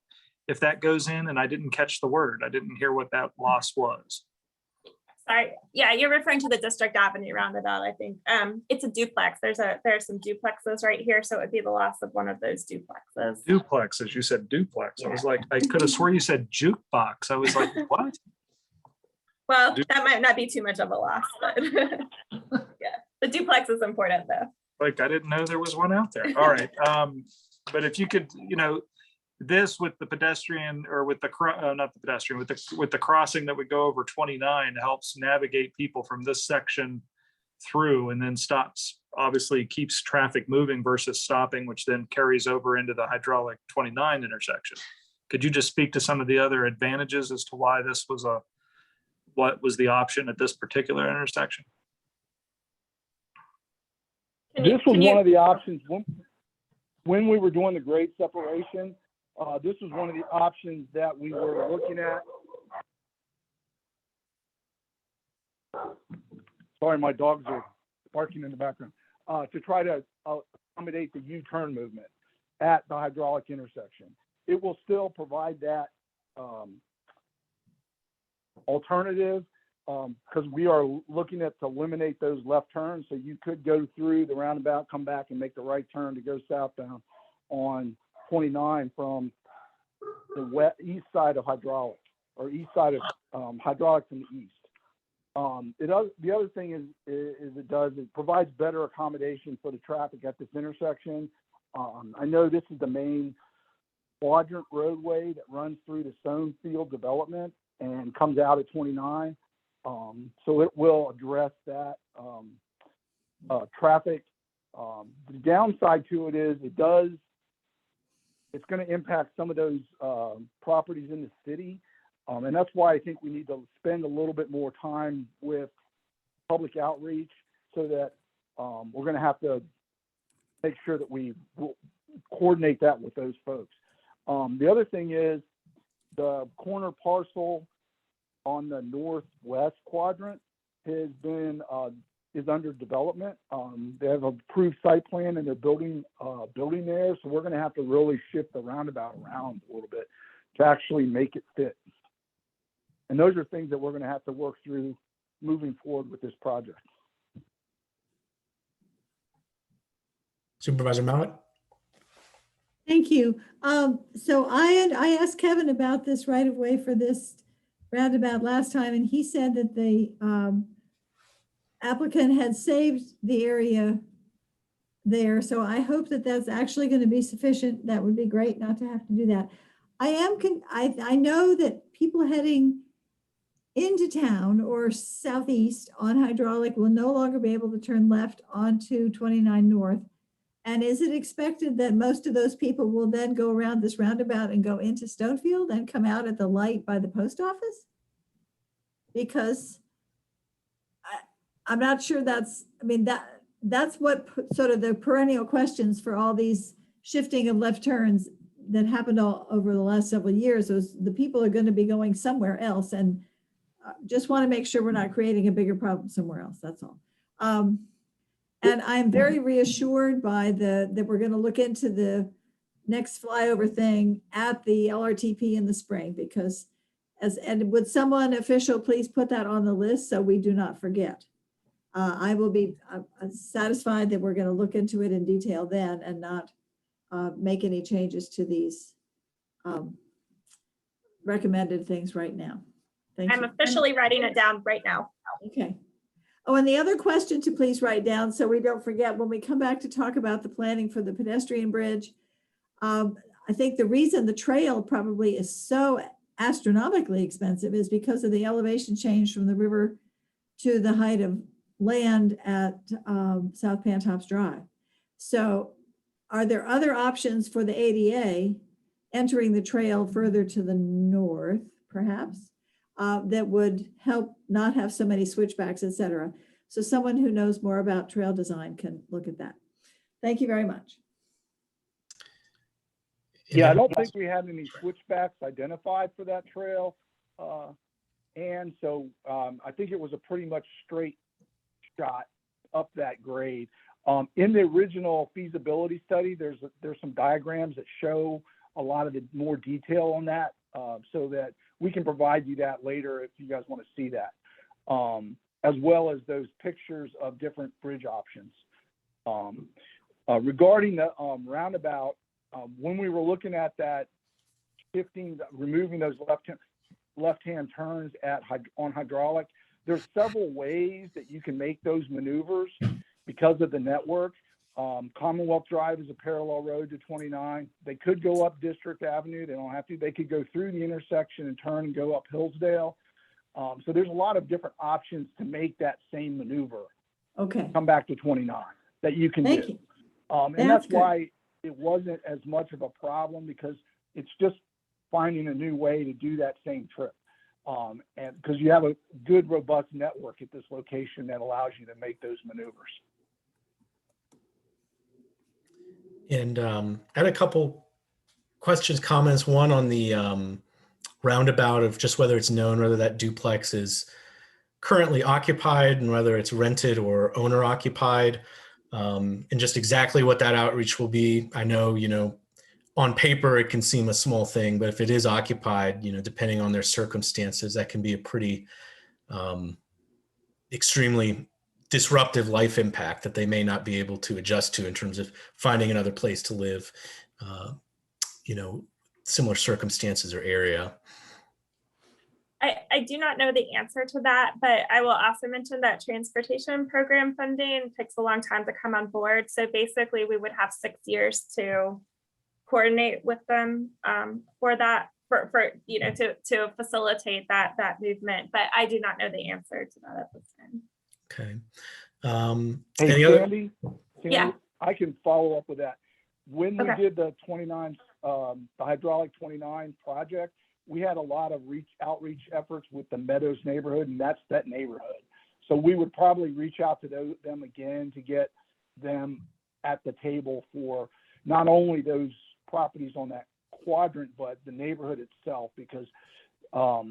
if that goes in, and I didn't catch the word. I didn't hear what that loss was. Sorry. Yeah, you're referring to the District Avenue roundabout, I think. It's a duplex. There are some duplexes right here, so it would be the loss of one of those duplexes. Duplexes, you said duplex. I was like, I could have swore you said jukebox. I was like, what? Well, that might not be too much of a loss, but yeah, the duplex is important though. Like, I didn't know there was one out there. All right. But if you could, this with the pedestrian or with the not the pedestrian with the crossing that would go over 29 helps navigate people from this section through and then obviously keeps traffic moving versus stopping, which then carries over into the hydraulic 29 intersection. Could you just speak to some of the other advantages as to why this was what was the option at this particular intersection? This was one of the options when we were doing the grade separation. This was one of the options that we were looking at. Sorry, my dogs are barking in the background. to try to accommodate the U-turn movement at the hydraulic intersection. It will still provide that alternative because we are looking at to eliminate those left turns. So you could go through the roundabout, come back and make the right turn to go southbound on 29 from the east side of hydraulic, or east side of hydraulic from the east. The other thing is it provides better accommodation for the traffic at this intersection. I know this is the main quadrant roadway that runs through the Stonefield development and comes out at 29. So it will address that traffic. The downside to it is it's going to impact some of those properties in the city. And that's why I think we need to spend a little bit more time with public outreach, so that we're going to have to make sure that we coordinate that with those folks. The other thing is the corner parcel on the northwest quadrant has been is under development. They have an approved site plan and they're building there. So we're going to have to really shift the roundabout around a little bit to actually make it fit. And those are things that we're going to have to work through moving forward with this project. Supervisor Mallett? Thank you. So I asked Kevin about this right of way for this roundabout last time, and he said that the applicant had saved the area there. So I hope that that's actually going to be sufficient. That would be great not to have to do that. I know that people heading into town or southeast on hydraulic will no longer be able to turn left onto 29 North. And is it expected that most of those people will then go around this roundabout and go into Stonefield and come out at the light by the post office? Because I'm not sure that's what sort of the perennial questions for all these shifting of left turns that happened all over the last several years. Was the people are going to be going somewhere else, and just want to make sure we're not creating a bigger problem somewhere else. That's all. And I'm very reassured by that we're going to look into the next flyover thing at the LRTP in the spring, because and would someone official please put that on the list so we do not forget. I will be satisfied that we're going to look into it in detail then and not make any changes to these recommended things right now. Thank you. I'm officially writing it down right now. Okay. Oh, and the other question to please write down so we don't forget when we come back to talk about the planning for the pedestrian bridge. I think the reason the trail probably is so astronomically expensive is because of the elevation change from the river to the height of land at South Pantops Drive. So are there other options for the ADA entering the trail further to the north, perhaps, that would help not have so many switchbacks, et cetera? So someone who knows more about trail design can look at that. Thank you very much. Yeah, I don't think we had any switchbacks identified for that trail. And so I think it was a pretty much straight shot up that grade. In the original feasibility study, there's some diagrams that show a lot of the more detail on that, so that we can provide you that later if you guys want to see that, as well as those pictures of different bridge options. Regarding the roundabout, when we were looking at that, removing those left-hand turns on hydraulic, there's several ways that you can make those maneuvers because of the network. Commonwealth Drive is a parallel road to 29. They could go up District Avenue. They don't have to. They could go through the intersection and turn and go up Hillsdale. So there's a lot of different options to make that same maneuver. Okay. Come back to 29 that you can do. Thank you. And that's why it wasn't as much of a problem, because it's just finding a new way to do that same trip. And because you have a good, robust network at this location that allows you to make those maneuvers. And I had a couple questions, comments, one on the roundabout of just whether it's known whether that duplex is currently occupied and whether it's rented or owner occupied. And just exactly what that outreach will be, I know, on paper, it can seem a small thing, but if it is occupied, depending on their circumstances, that can be a pretty extremely disruptive life impact that they may not be able to adjust to in terms of finding another place to live, similar circumstances or area. I do not know the answer to that, but I will also mention that transportation program funding takes a long time to come on board. So basically we would have 6 years to coordinate with them for that, to facilitate that movement. But I do not know the answer to that at this time. Okay. Hey, Sandy, yeah, I can follow up with that. When we okay. did the 29, the hydraulic 29 project, we had a lot of outreach efforts with the Meadows neighborhood, and that's that neighborhood. So we would probably reach out to them again to get them at the table for not only those properties on that quadrant, but the neighborhood itself, because I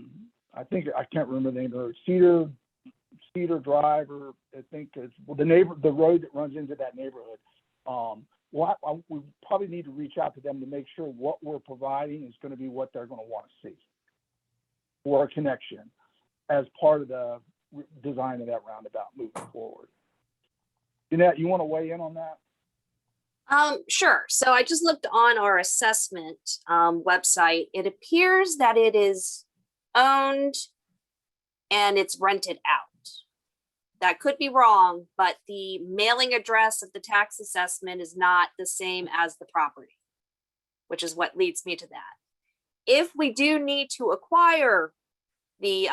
can't remember the neighborhood, Cedar Drive, or I think it's the road that runs into that neighborhood. We probably need to reach out to them to make sure what we're providing is going to be what they're going to want to see for a connection as part of the design of that roundabout moving forward. Jeanette, you want to weigh in on that? Sure. So I just looked on our assessment website. It appears that it is owned and it's rented out. That could be wrong, but the mailing address of the tax assessment is not the same as the property, which is what leads me to that. If we do need to acquire the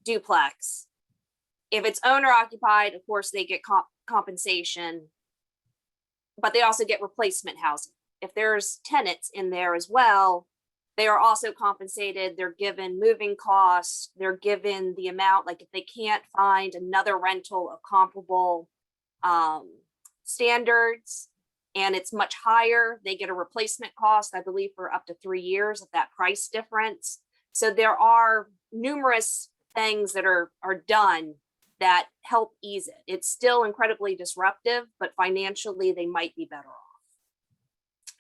duplex, if it's owner occupied, of course they get compensation, but they also get replacement housing. If there's tenants in there as well, they are also compensated. They're given moving costs. They're given the amount, like if they can't find another rental of comparable standards and it's much higher, they get a replacement cost, I believe, for up to 3 years of that price difference. So there are numerous things that are done that help ease it. It's still incredibly disruptive, but financially they might be better off.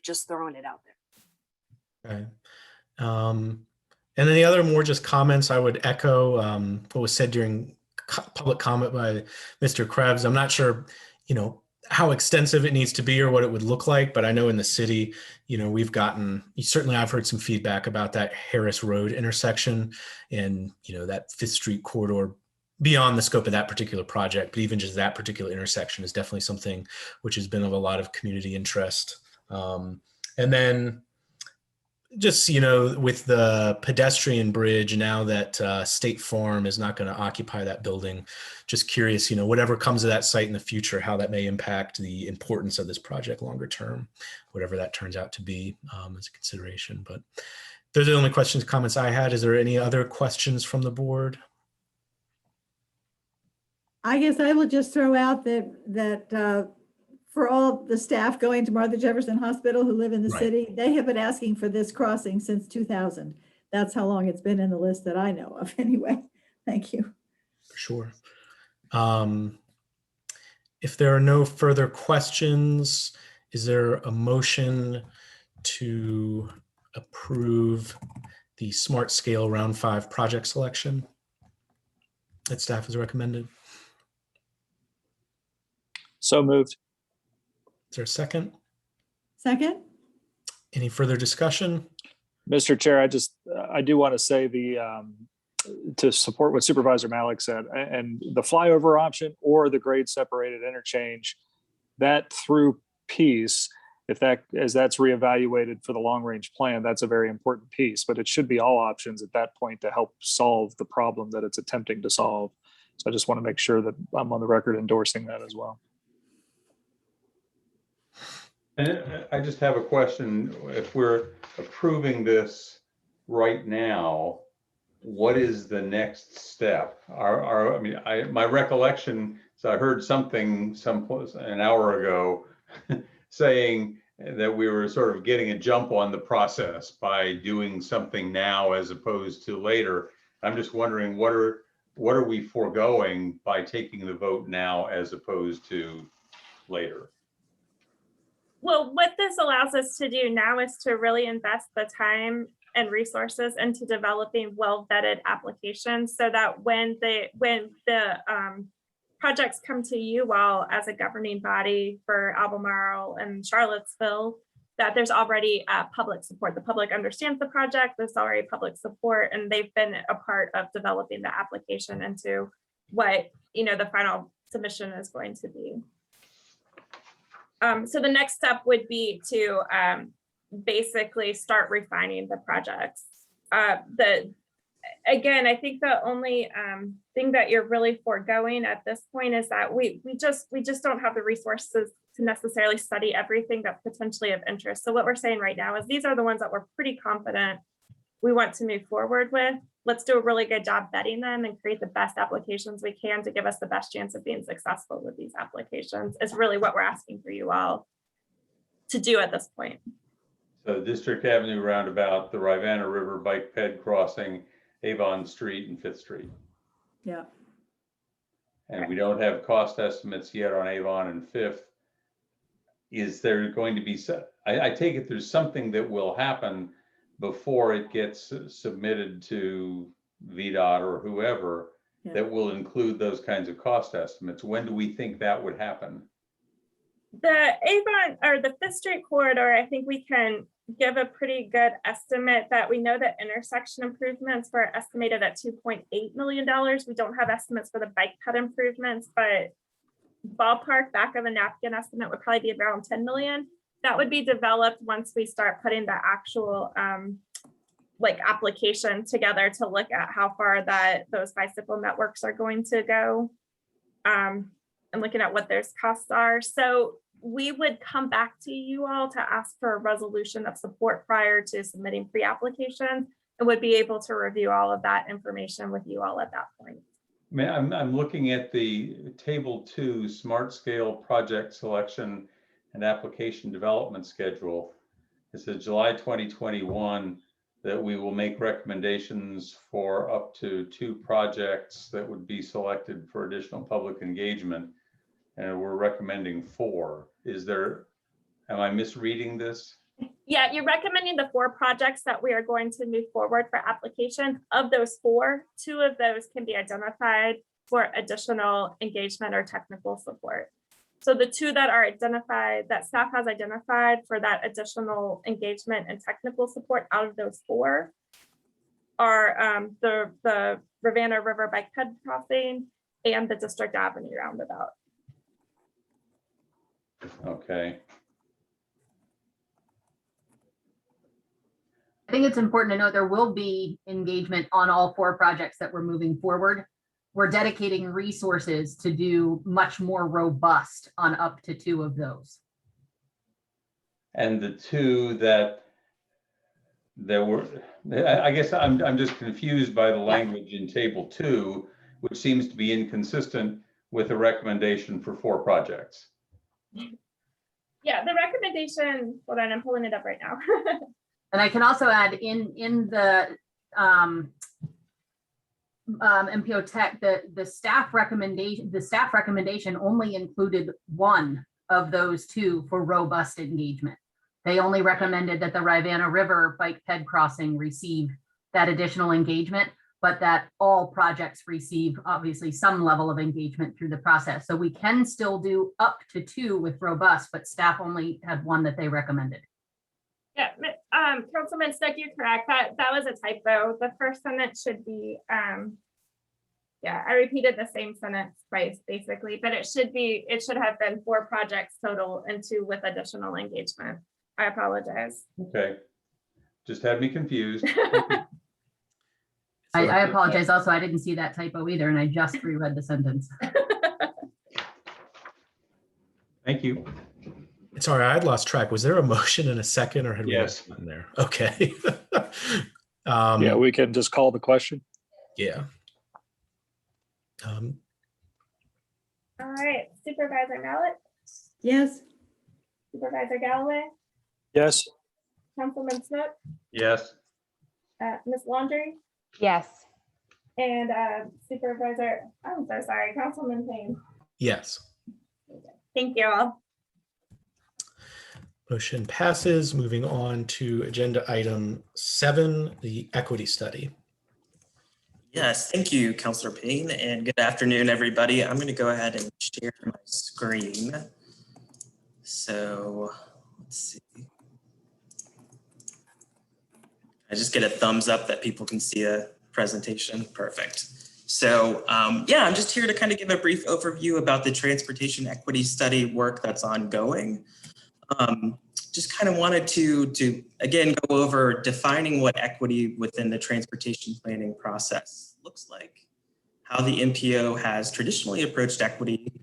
Just throwing it out there. Okay. And then the other more just comments, I would echo what was said during public comment by Mr. Krebs. I'm not sure, how extensive it needs to be or what it would look like, but I know in the city, we've certainly I've heard some feedback about that Harris Road intersection and, that 5th Street corridor beyond the scope of that particular project, but even just that particular intersection is definitely something which has been of a lot of community interest. And then just, with the pedestrian bridge, now that State Farm is not going to occupy that building, just curious, whatever comes of that site in the future, how that may impact the importance of this project longer term, whatever that turns out to be as a consideration. But those are the only comments I had. Is there any other questions from the board? I guess I will just throw out that for all the staff going to Martha Jefferson Hospital who live in the city, they have been asking for this crossing since 2000. That's how long it's been in the list that I know of anyway. Thank you. For sure. If there are no further questions, is there a motion to approve the Smart Scale Round 5 project selection that staff has recommended? So moved. Is there a second? Second. Any further discussion? Mr. Chair, I do want to say to support what Supervisor Malik said, and the flyover option or the grade separated interchange, that through piece, as that's reevaluated for the long range plan, that's a very important piece, but it should be all options at that point to help solve the problem that it's attempting to solve. So I just want to make sure that I'm on the record endorsing that as well. And I just have a question. If we're approving this right now, what is the next step? My recollection is I heard something an hour ago saying that we were sort of getting a jump on the process by doing something now as opposed to later. I'm just wondering what are we foregoing by taking the vote now as opposed to later. Well, what this allows us to do now is to really invest the time and resources into developing well-vetted applications so that when the projects come to you all as a governing body for Avmoral and Charlottesville, that there's already public support. The public understands the project, there's already public support, and they've been a part of developing the application into what, you know, the final submission is going to be. So the next step would be to basically start refining the projects. Again, I think the only thing that you're really foregoing at this point is that we just don't have the resources to necessarily study everything that's potentially of interest. So what we're saying right now is these are the ones that we're pretty confident we want to move forward with. Let's do a really good job vetting them and create the best applications we can to give us the best chance of being successful with these applications. Is really what we're asking for you all to do at this point. So District Avenue Roundabout, the Ravana River Bike Ped Crossing, Avon Street and 5th Street. Yeah. And we don't have cost estimates yet on Avon and 5th. Is there going to be, I take it there's something that will happen before it gets submitted to VDOT or whoever that will include those kinds of cost estimates. When do we think that would happen? The Avon or the 5th Street corridor, I think we can give a pretty good estimate that we know that intersection improvements were estimated at $2.8 million. We don't have estimates for the bike ped improvements, but ballpark back of a napkin estimate would probably be around 10 million. That would be developed once we start putting the actual like application together to look at how far that those bicycle networks are going to go and looking at what those costs are. So we would come back to you all to ask for a resolution of support prior to submitting pre-application and would be able to review all of that information with you all at that point. I'm looking at the table 2 smart scale project selection and application development schedule. It says July 2021 that we will make recommendations for up to 2 projects that would be selected for additional public engagement. And we're recommending 4. Am I misreading this? Yeah, you're recommending the 4 projects that we are going to move forward for application. Of those 4, 2 of those can be identified for additional engagement or technical support. So the 2 that are identified, that staff has identified for that additional engagement and technical support out of those 4 are the Ravana River Bike Ped Crossing and the District Avenue Roundabout. Okay. I think it's important to note there will be engagement on all 4 projects that we're moving forward. We're dedicating resources to do much more robust on up to 2 of those. And the 2 that there were, I guess I'm just confused by the language in table 2, which seems to be inconsistent with the recommendation for 4 projects. Yeah, the recommendation, hold on, I'm pulling it up right now. And I can also add in the MPO tech, the staff recommendation only included 1 of those 2 for robust engagement. They only recommended that the Ravana River Bike Ped Crossing receive that additional engagement, but that all projects receive obviously some level of engagement through the process. So we can still do up to 2 with robust, but staff only had 1 that they recommended. Yeah, Councilman Stuck, you're correct. That was a typo. The first sentence should be, yeah, I repeated the same sentence twice basically, but it should have been 4 projects total and 2 with additional engagement. I apologize. Okay, just had me confused. I apologize also, I didn't see that typo either, and I just reread the sentence. Thank you. Sorry, I had lost track. Was there a motion and a second, or had yes. we in there? Okay. Yeah, we can just call the question. Yeah. All right, Supervisor Mallett? Yes. Supervisor Galloway? Yes. Councilman Snook? Yes. Ms. Laundrie? Yes. And Supervisor, I'm so sorry, Councilman Payne? Yes. Thank you all. Motion passes. Moving on to agenda item 7, the equity study. Yes, thank you, Councilor Payne, and good afternoon, everybody. I'm going to go ahead and share my screen. So let's see. I just get a thumbs up that people can see a presentation. Perfect. So yeah, I'm just here to kind of give a brief overview about the transportation equity study work that's ongoing. Just kind of wanted to again go over defining what equity within the transportation planning process looks like, how the MPO has traditionally approached equity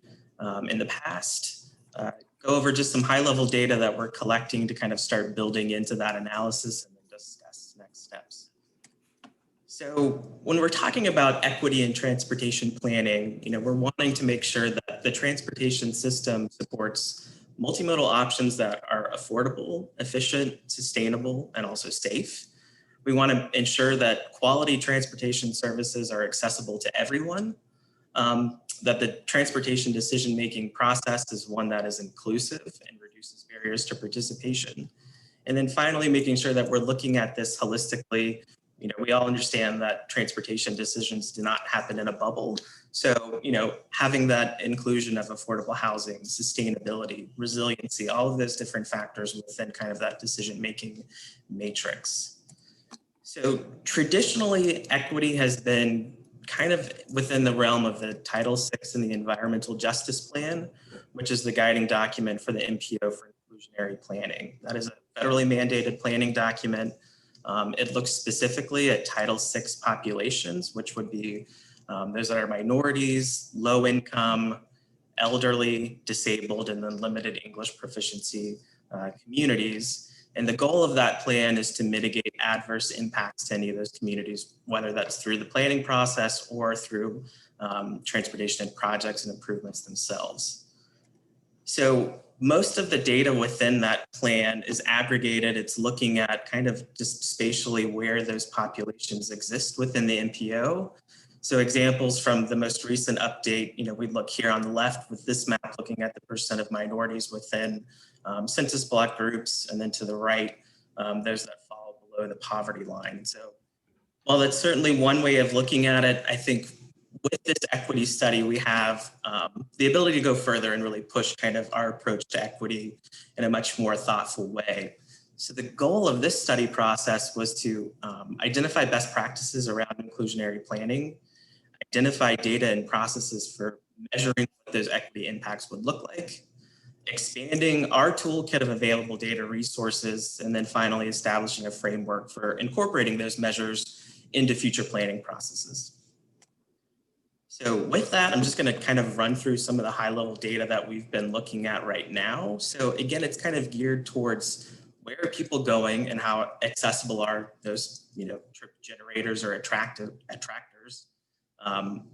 in the past, go over just some high-level data that we're collecting to kind of start building into that analysis, and then discuss next steps. So when we're talking about equity in transportation planning, we're wanting to make sure that the transportation system supports multimodal options that are affordable, efficient, sustainable, and also safe. We want to ensure that quality transportation services are accessible to everyone, that the transportation decision-making process is one that is inclusive and reduces barriers to participation. And then finally, making sure that we're looking at this holistically. We all understand that transportation decisions do not happen in a bubble. So, having that inclusion of affordable housing, sustainability, resiliency, all of those different factors within kind of that decision-making matrix. So traditionally, equity has been kind of within the realm of the Title VI in the Environmental Justice Plan, which is the guiding document for the MPO for inclusionary planning. That is a federally mandated planning document. It looks specifically at Title VI populations, which would be those that are minorities, low income, elderly, disabled, and then limited English proficiency communities. And the goal of that plan is to mitigate adverse impacts to any of those communities, whether that's through the planning process or through transportation and projects and improvements themselves. So most of the data within that plan is aggregated. It's looking at kind of just spatially where those populations exist within the MPO. So examples from the most recent update, we look here on the left with this map looking at the percent of minorities within census block groups, and then to the right, those that fall below the poverty line. So while that's certainly one way of looking at it, I think with this equity study, we have the ability to go further and really push kind of our approach to equity in a much more thoughtful way. So the goal of this study process was to identify best practices around inclusionary planning, identify data and processes for measuring what those equity impacts would look like, expanding our toolkit of available data resources, and then finally establishing a framework for incorporating those measures into future planning processes. So with that, I'm just going to kind of run through some of the high-level data that we've been looking at right now. So again, it's kind of geared towards where are people going and how accessible are those, trip generators or attractors?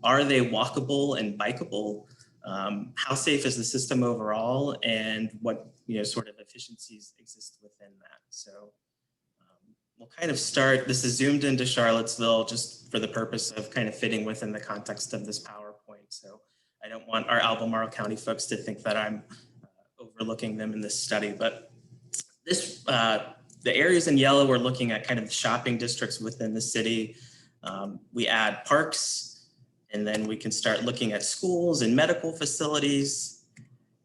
Are they walkable and bikeable? How safe is the system overall, and what sort of efficiencies exist within that? So we'll kind of start. This is zoomed into Charlottesville just for the purpose of kind of fitting within the context of this PowerPoint. So I don't want our Albemarle County folks to think that I'm overlooking them in this study, but this the areas in yellow, we're looking at kind of the shopping districts within the city. We add parks, and then we can start looking at schools and medical facilities,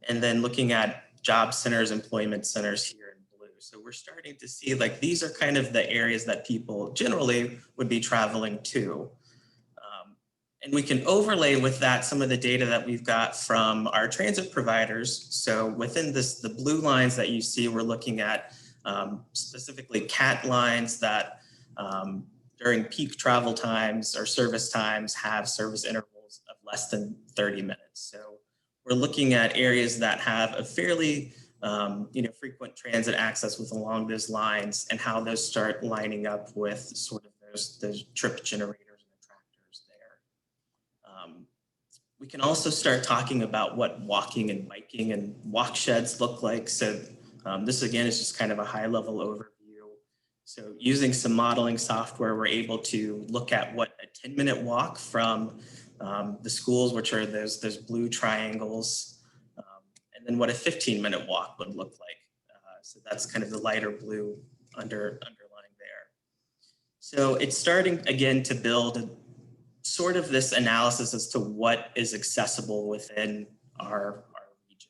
and then looking at job centers, employment centers here in blue. So we're starting to see like these are kind of the areas that people generally would be traveling to. And we can overlay with that some of the data that we've got from our transit providers. So within this, the blue lines that you see, we're looking at specifically CAT lines that during peak travel times or service times have service intervals of less than 30 minutes. So we're looking at areas that have a fairly frequent transit access with along those lines, and how those start lining up with sort of those trip generators and attractors there. We can also start talking about what walking and biking and walk sheds look like. So this again is just kind of a high level overview. So using some modeling software, we're able to look at what a 10-minute walk from the schools, which are those blue triangles, and and then what a 15-minute walk would look like. So that's kind of the lighter blue underlying there. So it's starting again to build sort of this analysis as to what is accessible within our region.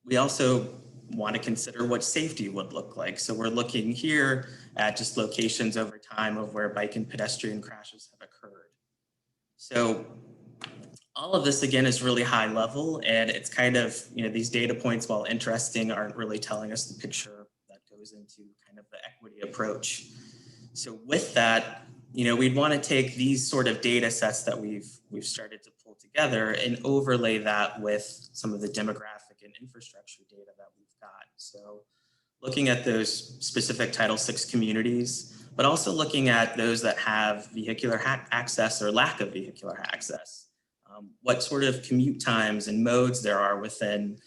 We also want to consider what safety would look like. So we're looking here at just locations over time of where bike and pedestrian crashes have occurred. So all of this, again, is really high level, and it's kind of, these data points, while interesting, aren't really telling us the picture that goes into kind of the equity approach. So with that, we'd want to take these sort of data sets that we've started to pull together and overlay that with some of the demographic and infrastructure data that we've got. So looking at those specific Title VI communities, but also looking at those that have vehicular access or lack of vehicular access. What sort of commute times and modes there are within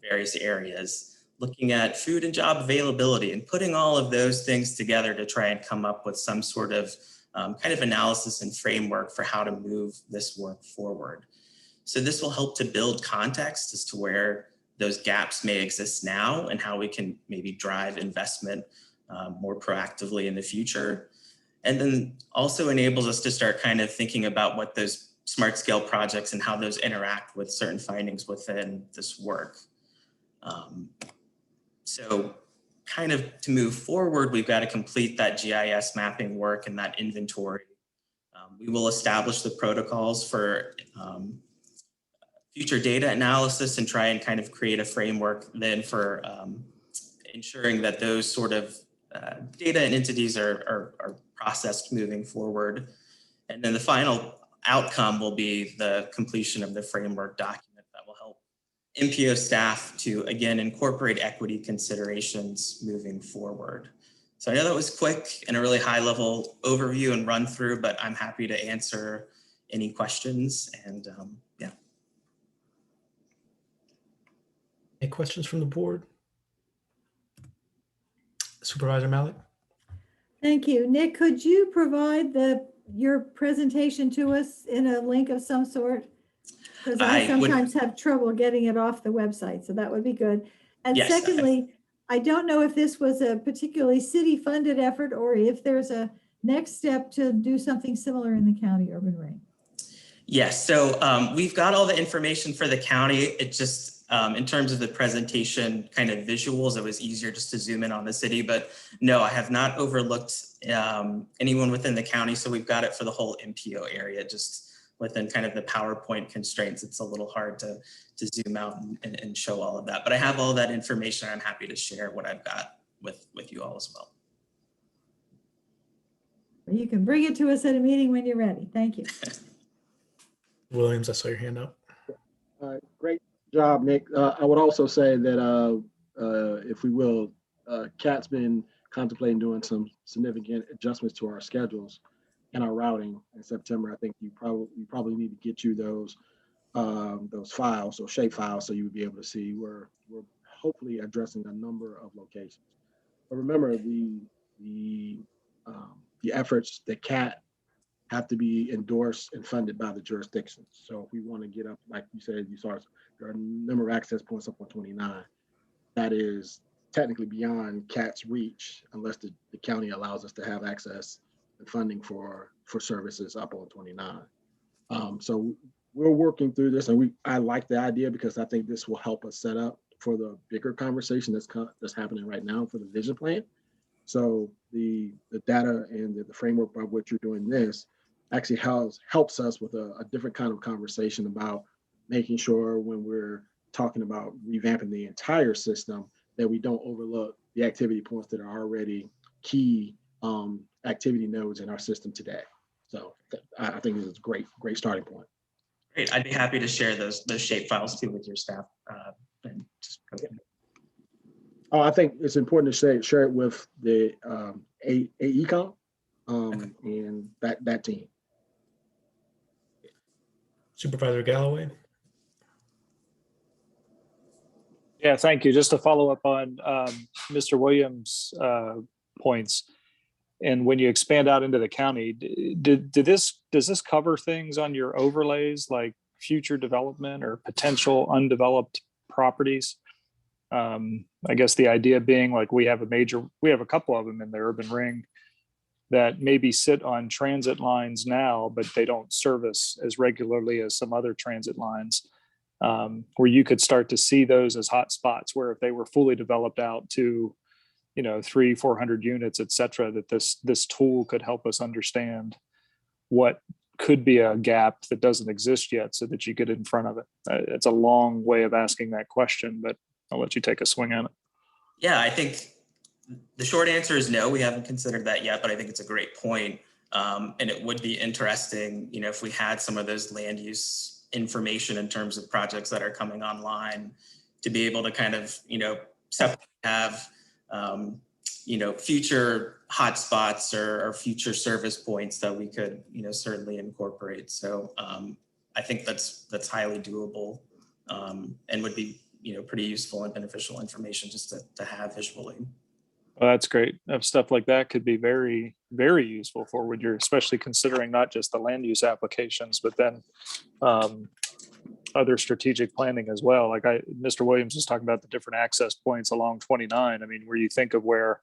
various areas, looking at food and job availability, and putting all of those things together to try and come up with some sort of kind of analysis and framework for how to move this work forward. So this will help to build context as to where those gaps may exist now and how we can maybe drive investment more proactively in the future. And then also enables us to start kind of thinking about what those smart scale projects and how those interact with certain findings within this work. So kind of to move forward, we've got to complete that GIS mapping work and that inventory. We will establish the protocols for future data analysis and try and kind of create a framework then for ensuring that those sort of data and entities are processed moving forward. And then the final outcome will be the completion of the framework document that will help MPO staff to, again, incorporate equity considerations moving forward. So I know that was quick and a really high level overview and run through, but I'm happy to answer any questions. And yeah. Any questions from the board? Supervisor Malik? Thank you. Nick, could you provide your presentation to us in a link of some sort? Because I sometimes have trouble getting it off the website, so that would be good. And yes, secondly, I don't know if this was a particularly city-funded effort or if there's a next step to do something similar in the county urban ring. Yes, so we've got all the information for the county. It just, in terms of the presentation kind of visuals, it was easier just to zoom in on the city, but no, I have not overlooked anyone within the county. So we've got it for the whole MPO area, just within kind of the PowerPoint constraints. It's a little hard to zoom out and show all of that, but I have all that information. I'm happy to share what I've got with you all as well. You can bring it to us at a meeting when you're ready. Thank you. Williams, I saw your hand up. All right, great job, Nick. I would also say that if we will, Kat's been contemplating doing some significant adjustments to our schedules and our routing in September. I think you probably need to get you those files, those shape files, so you would be able to see where we're hopefully addressing a number of locations. But remember, the efforts that CAT have to be endorsed and funded by the jurisdictions. So if we want to get up, like you said, there are a number of access points up on 29. That is technically beyond CAT's reach unless the county allows us to have access and funding for services up on 29. So we're working through this, and I like the idea because I think this will help us set up for the bigger conversation that's happening right now for the vision plan. So the data and the framework by which you're doing this actually helps us with a different kind of conversation about making sure when we're talking about revamping the entire system that we don't overlook the activity points that are already key activity nodes in our system today. So I think this is a great starting point. Great, I'd be happy to share those shape files too with your staff. Oh, I think it's important to share it with the AECOM and that team. Supervisor Galloway. Yeah, thank you. Just to follow up on Mr. Williams' points, and when you expand out into the county, does this cover things on your overlays like future development or potential undeveloped properties. I guess the idea being like we have a couple of them in the urban ring that maybe sit on transit lines now, but they don't service as regularly as some other transit lines, where you could start to see those as hot spots where if they were fully developed out to, 300-400 units, et cetera, that this tool could help us understand what could be a gap that doesn't exist yet so that you get in front of it. It's a long way of asking that question, but I'll let you take a swing at it. Yeah, I think the short answer is no, we haven't considered that yet, but I think it's a great point. And it would be interesting, if we had some of those land use information in terms of projects that are coming online to be able to kind of, have, future hotspots or future service points that we could, certainly incorporate. So I think that's highly doable and would be, pretty useful and beneficial information just to have visually. Well, that's great. Stuff like that could be very, very useful for when you're especially considering not just the land use applications, but then other strategic planning as well. Like Mr. Williams was talking about the different access points along 29. I mean, where you think of where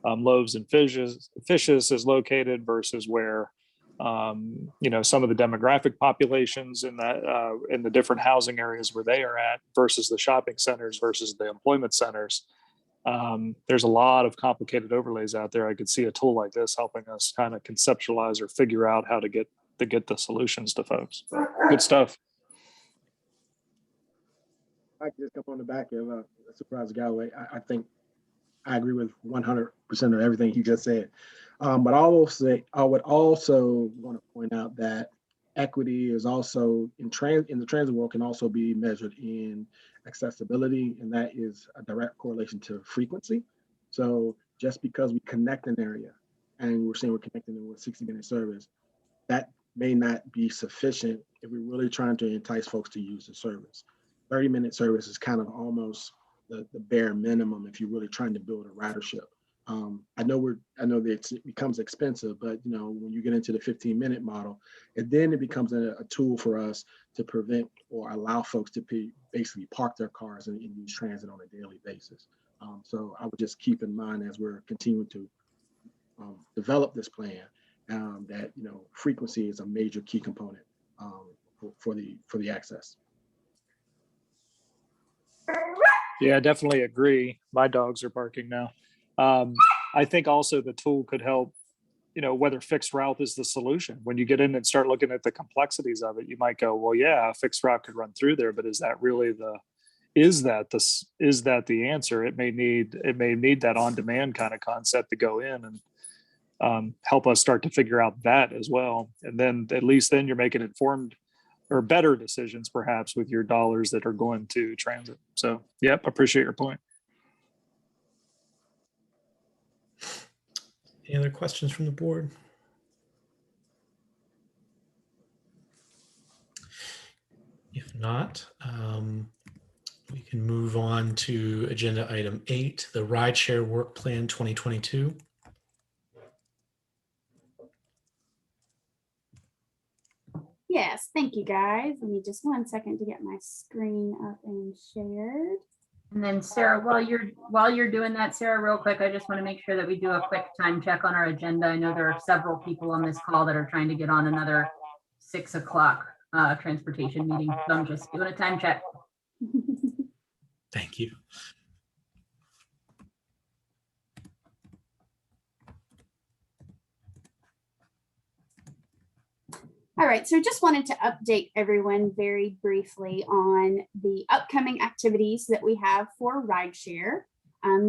Loaves and Fishes is located versus where some of the demographic populations in the different housing areas where they are at versus the shopping centers versus the employment centers. There's a lot of complicated overlays out there. I could see a tool like this helping us kind of conceptualize or figure out how to get the solutions to folks. But good stuff. I can just come on the back of Supervisor Galloway. I think I agree with 100% of everything he just said. But I would also want to point out that equity is also in the transit world can also be measured in accessibility, and that is a direct correlation to frequency. So just because we connect an area and we're saying we're connecting it with 60-minute service, that may not be sufficient if we're really trying to entice folks to use the service. 30-minute service is kind of almost the bare minimum if you're really trying to build a ridership. I know that it becomes expensive, but when you get into the 15-minute model, it becomes a tool for us to prevent or allow folks to basically park their cars and use transit on a daily basis. So I would just keep in mind as we're continuing to develop this plan that frequency is a major key component for the access. Yeah, I definitely agree. My dogs are barking now. I think also the tool could help, whether fixed route is the solution. When you get in and start looking at the complexities of it, you might go, well, yeah, a fixed route could run through there, but is that really is that the answer? It may need that on-demand kind of concept to go in and help us start to figure out that as well. And then at least then you're making informed or better decisions perhaps with your dollars that are going to transit. So, yep, appreciate your point. Any other questions from the board? If not, we can move on to agenda item 8, the Rideshare Work Plan 2022. Yes, thank you guys. Give me just 1 second to get my screen up and shared. And then Sarah, while you're doing that, Sarah, real quick, I just want to make sure that we do a quick time check on our agenda. I know there are several people on this call that are trying to get on another 6 o'clock transportation meeting. So I'm just doing a time check. Thank you. All right, so just wanted to update everyone very briefly on the upcoming activities that we have for Rideshare.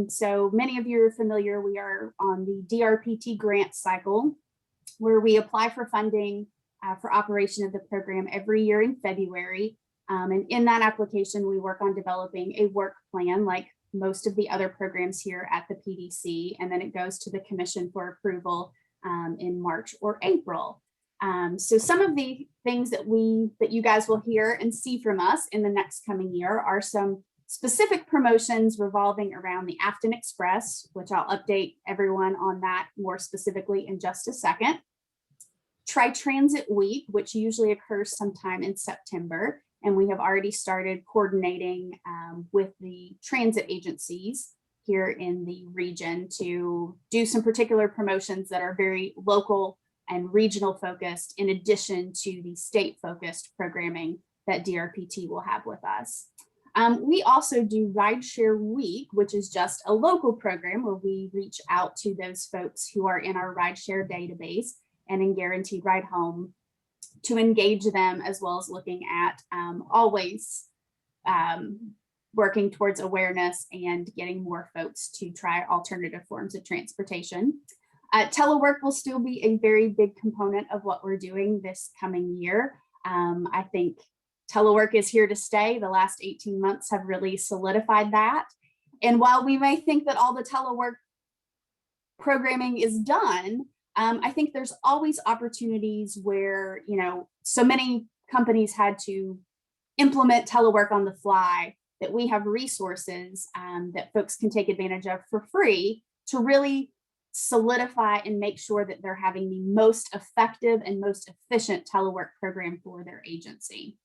So many of you are familiar, we are on the DRPT grant cycle where we apply for funding for operation of the program every year in February. And in that application, we work on developing a work plan like most of the other programs here at the PDC, and then it goes to the commission for approval in March or April. So some of the things that you guys will hear and see from us in the next coming year are some specific promotions revolving around the Afton Express, which I'll update everyone on that more specifically in just a second. Tri-Transit Week, which usually occurs sometime in September. And we have already started coordinating with the transit agencies here in the region to do some particular promotions that are very local and regional focused, in addition to the state focused programming that DRPT will have with us. We also do Rideshare Week, which is just a local program where we reach out to those folks who are in our rideshare database and in Guaranteed Ride Home to engage them, as well as looking at always working towards awareness and getting more folks to try alternative forms of transportation. Telework will still be a very big component of what we're doing this coming year. I think telework is here to stay. The last 18 months have really solidified that. And while we may think that all the telework programming is done, I think there's always opportunities where, you know, so many companies had to implement telework on the fly, that we have resources that folks can take advantage of for free to really solidify and make sure that they're having the most effective and most efficient telework program for their agency.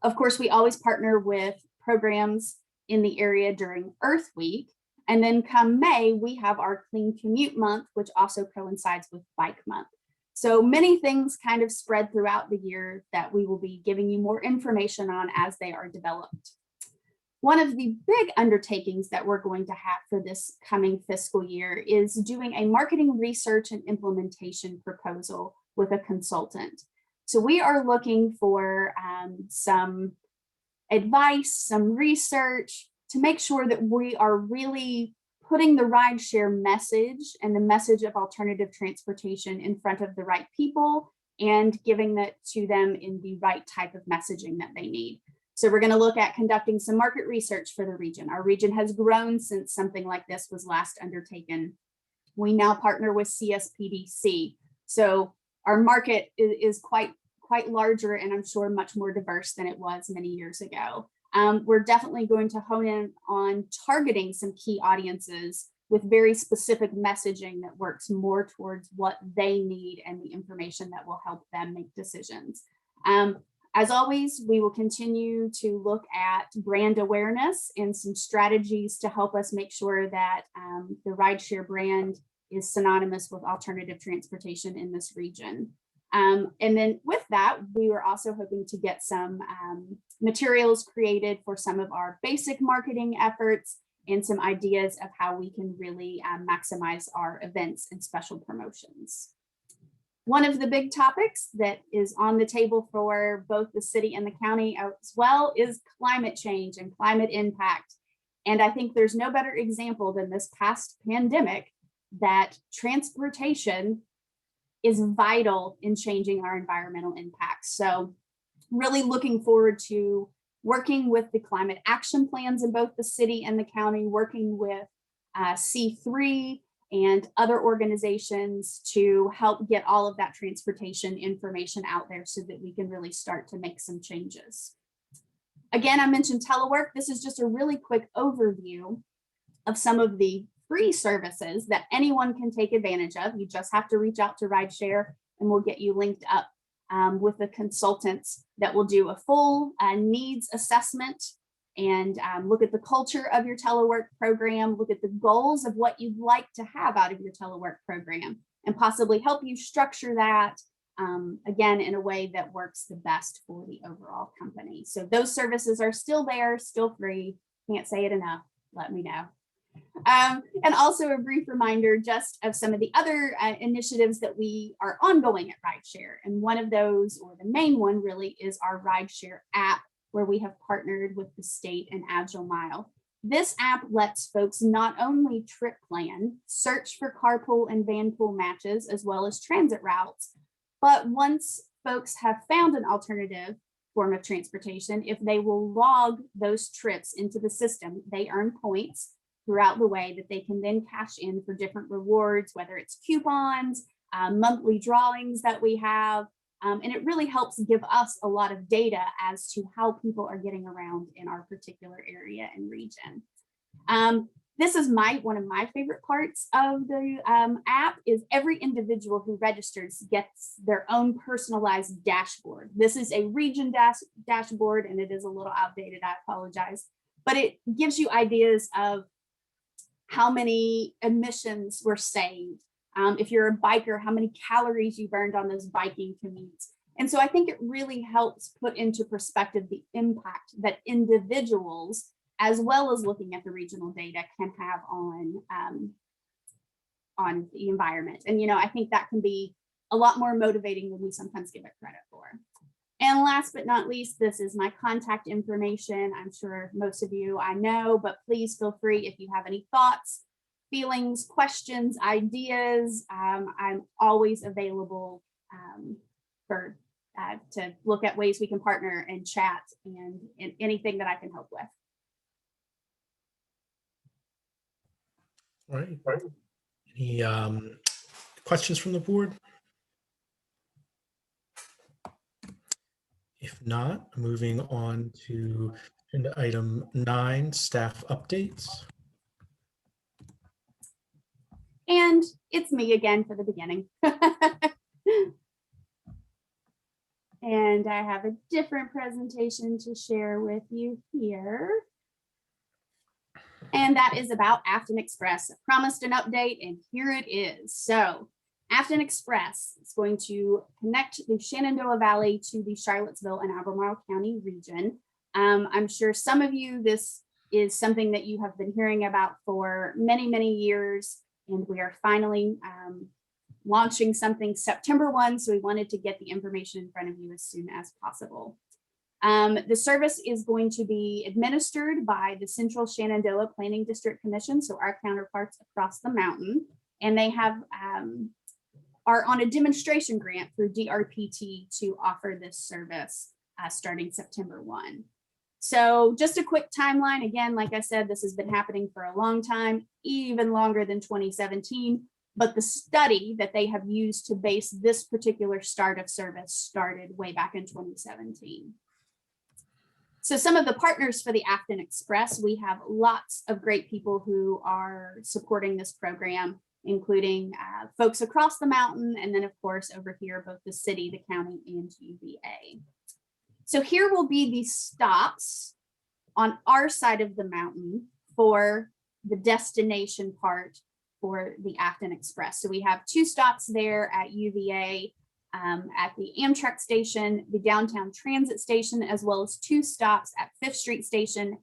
Of course, we always partner with programs in the area during Earth Week. And then come May, we have our Clean Commute Month, which also coincides with Bike Month. So many things kind of spread throughout the year that we will be giving you more information on as they are developed. One of the big undertakings that we're going to have for this coming fiscal year is doing a marketing research and implementation proposal with a consultant. So we are looking for some advice, some research to make sure that we are really putting the rideshare message and the message of alternative transportation in front of the right people and giving that to them in the right type of messaging that they need. So we're going to look at conducting some market research for the region. Our region has grown since something like this was last undertaken. We now partner with CSPDC. So our market is quite larger, and I'm sure much more diverse than it was many years ago. We're definitely going to hone in on targeting some key audiences with very specific messaging that works more towards what they need and the information that will help them make decisions. As always, we will continue to look at brand awareness and some strategies to help us make sure that the rideshare brand is synonymous with alternative transportation in this region. And then with that, we were also hoping to get some materials created for some of our basic marketing efforts and some ideas of how we can really maximize our events and special promotions. One of the big topics that is on the table for both the city and the county as well is climate change and climate impact. And I think there's no better example than this past pandemic that transportation is vital in changing our environmental impacts. So really looking forward to working with the climate action plans in both the city and the county, working with C3 and other organizations to help get all of that transportation information out there so that we can really start to make some changes. Again, I mentioned telework. This is just a really quick overview of some of the free services that anyone can take advantage of. You just have to reach out to Rideshare and we'll get you linked up with the consultants that will do a full needs assessment and look at the culture of your telework program, look at the goals of what you'd like to have out of your telework program, and possibly help you structure that, again, in a way that works the best for the overall company. So those services are still there, still free. Can't say it enough. Let me know. And also a brief reminder just of some of the other initiatives that we are ongoing at Rideshare. And one of those, or the main one really, is our Rideshare app, where we have partnered with the state and Avmoral. This app lets folks not only trip plan, search for carpool and vanpool matches, as well as transit routes, but once folks have found an alternative form of transportation, if they will log those trips into the system, they earn points throughout the way that they can then cash in for different rewards, whether it's coupons, monthly drawings that we have. And it really helps give us a lot of data as to how people are getting around in our particular area and region. This is one of my favorite parts of the app is every individual who registers gets their own personalized dashboard. This is a region dashboard, and it is a little outdated, I apologize, but it gives you ideas of how many emissions were saved. If you're a biker, how many calories you burned on those biking commutes. And so I think it really helps put into perspective the impact that individuals, as well as looking at the regional data, can have on the environment. And, you know, I think that can be a lot more motivating than we sometimes give it credit for. And last but not least, this is my contact information. I'm sure most of you I know, but please feel free if you have any thoughts, feelings, questions, ideas. I'm always available to look at ways we can partner and chat and anything that I can help with. All right. Any questions from the board? If not, moving on to agenda item 9, staff updates. And it's me again for the beginning. And I have a different presentation to share with you here. And that is about Afton Express. I promised an update, and here it is. So Afton Express is going to connect the Shenandoah Valley to the Charlottesville and Avmoral County region. I'm sure some of you, this is something that you have been hearing about for many, many years, and we are finally launching something September 1, so we wanted to get the information in front of you as soon as possible. The service is going to be administered by the Central Shenandoah Planning District Commission, so our counterparts across the mountain, and they have are on a demonstration grant through DRPT to offer this service starting September 1. So just a quick timeline. Again, like I said, this has been happening for a long time, even longer than 2017. But the study that they have used to base this particular start of service started way back in 2017. So some of the partners for the Afton Express, we have lots of great people who are supporting this program, including folks across the mountain, and then of course over here, both the city, the county, and UVA. So here will be the stops on our side of the mountain for the destination part for the Afton Express. So we have 2 stops there at UVA, at the Amtrak station, the downtown transit station, as well as 2 stops at 5th Street station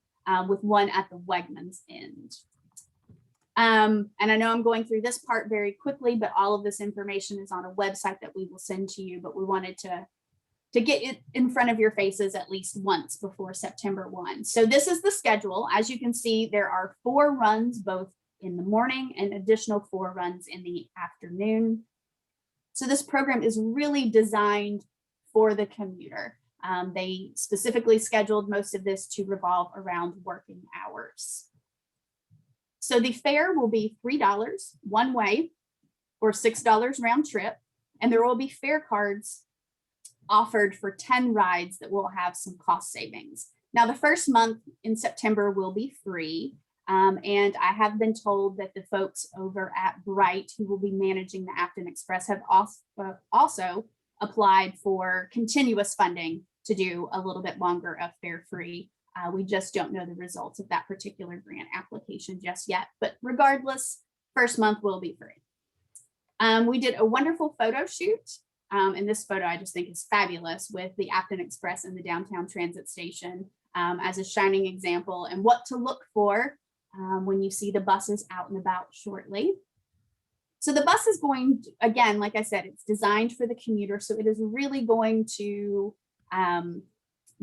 with 1 at the Wegmans end. And I know I'm going through this part very quickly, but all of this information is on a website that we will send to you, but we wanted to get it in front of your faces at least once before September 1. So this is the schedule. As you can see, there are 4 runs, both in the morning and additional 4 runs in the afternoon. So this program is really designed for the commuter. They specifically scheduled most of this to revolve around working hours. So the fare will be $3 one way or $6 round trip. And there will be fare cards offered for 10 rides that will have some cost savings. Now, the first month in September will be free. And I have been told that the folks over at Bright, who will be managing the Afton Express, have also applied for continuous funding to do a little bit longer of fare free. We just don't know the results of that particular grant application just yet. But regardless, first month will be free. We did a wonderful photo shoot. And this photo I just think is fabulous with the Afton Express and the downtown transit station as a shining example and what to look for when you see the buses out and about shortly. So the bus is going, again, like I said, it's designed for the commuter. So it is really going to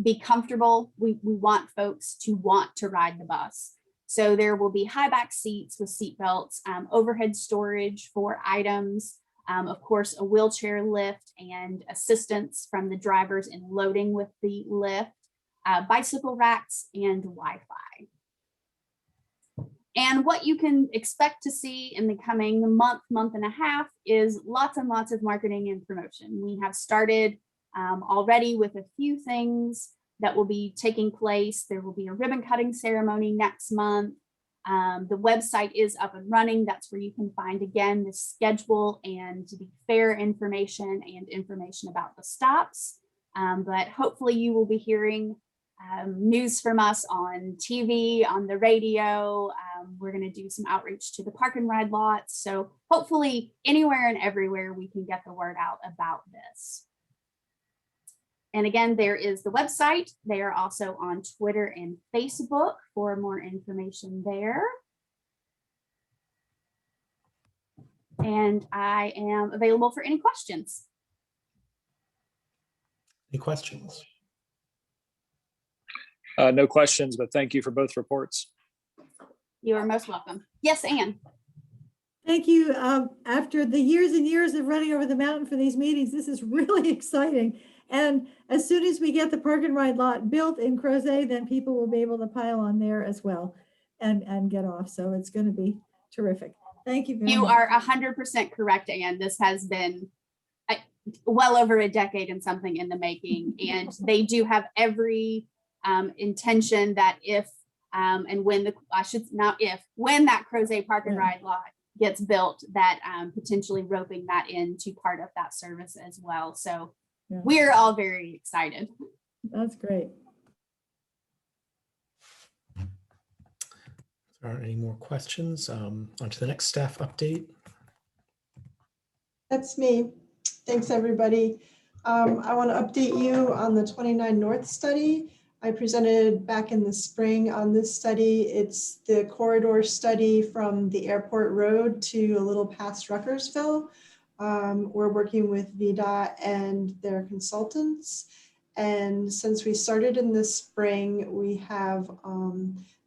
be comfortable. We want folks to want to ride the bus. So there will be high back seats with seat belts, overhead storage for items, of course, a wheelchair lift and assistance from the drivers in loading with the lift, bicycle racks, and Wi-Fi. And what you can expect to see in the coming month and a half is lots and lots of marketing and promotion. We have started already with a few things that will be taking place. There will be a ribbon cutting ceremony next month. The website is up and running. That's where you can find, again, the schedule and the fare information and information about the stops. But hopefully you will be hearing news from us on TV, on the radio. We're going to do some outreach to the park and ride lots. So hopefully anywhere and everywhere we can get the word out about this. And again, there is the website. They are also on Twitter and Facebook for more information there. And I am available for any questions. Any questions? No questions, but thank you for both reports. You are most welcome. Yes, Anne. Thank you. After the years and years of running over the mountain for these meetings, this is really exciting. And as soon as we get the park and ride lot built in Crozet, then people will be able to pile on there as well and get off. So it's going to be terrific. Thank you very much. You are 100% correct, Anne. This has been well over a decade and something in the making. And they do have every intention that if and when the when that Crozet park and ride lot gets built, that potentially roping that into part of that service as well. So yeah, we're all very excited. That's great. If there aren't any more questions, on to the next staff update. That's me. Thanks, everybody. I want to update you on the 29 North study. I presented back in the spring on this study. It's the corridor study from the airport road to a little past Ruckersville. We're working with VDOT and their consultants. And since we started in the spring, we have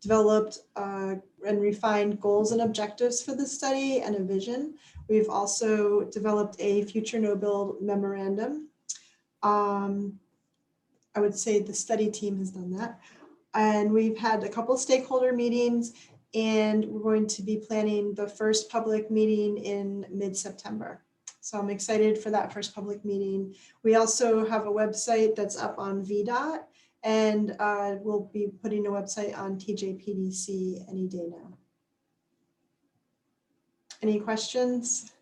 developed and refined goals and objectives for the study and a vision. We've also developed a future no-build memorandum. I would say the study team has done that. And we've had a couple stakeholder meetings, and we're going to be planning the first public meeting in mid-September. So I'm excited for that first public meeting. We also have a website that's up on VDOT, and we'll be putting a website on TJPDC any day now. Any questions?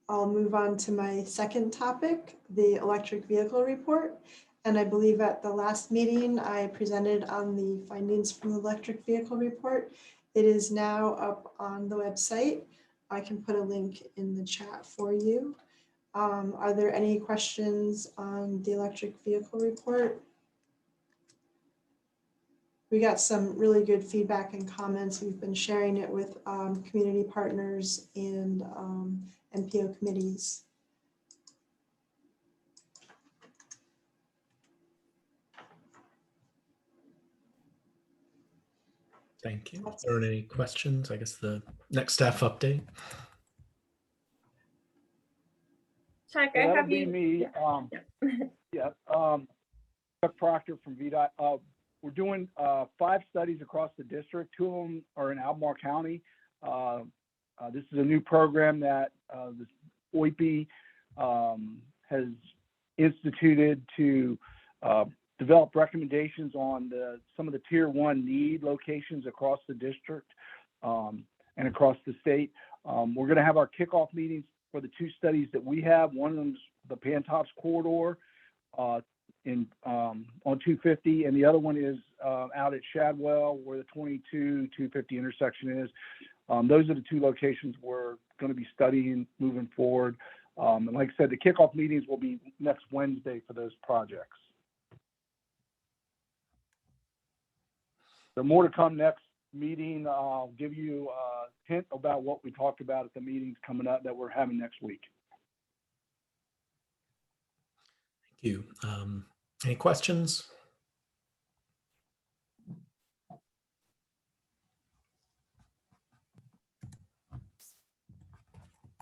I'll move on to my second topic, the electric vehicle report. And I believe at the last meeting, I presented on the findings from the electric vehicle report. It is now up on the website. I can put a link in the chat for you. Are there any questions on the electric vehicle report? We got some really good feedback and comments. We've been sharing it with community partners and MPO committees. Thank you. If there are any questions, I guess the next staff update. Chuck, So that'll be me. Yeah, Chuck Proctor from VDOT. We're doing 5 studies across the district. 2 of them are in Albemarle County. This is a new program that the OIP has instituted to develop recommendations on some of the tier 1 need locations across the district and across the state. We're going to have our kickoff meetings for the 2 studies that we have. One of them is the Pantops corridor on 250, and the other one is out at Shadwell, where the 22-250 intersection is. Those are the 2 locations we're going to be studying moving forward. And like I said, the kickoff meetings will be next Wednesday for those projects. So more to come next meeting. I'll give you a hint about what we talked about at the meetings coming up that we're having next week. Thank you. Any questions?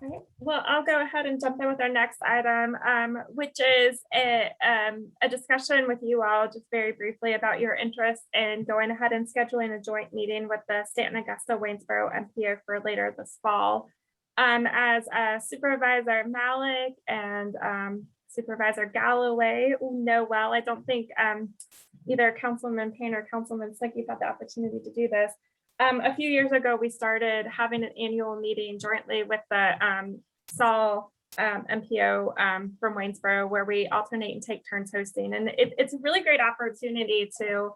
All right. Well, I'll go ahead and jump in with our next item, which is a discussion with you all just very briefly about your interest in going ahead and scheduling a joint meeting with the Stanton Augusta Waynesboro MPO for later this fall. As Supervisor Malik and Supervisor Galloway know well, I don't think either Councilman Payne or Councilman Stuckey had the opportunity to do this. A few years ago, we started having an annual meeting jointly with the CA-MPO from Waynesboro, where we alternate and take turns hosting. And it's a really great opportunity to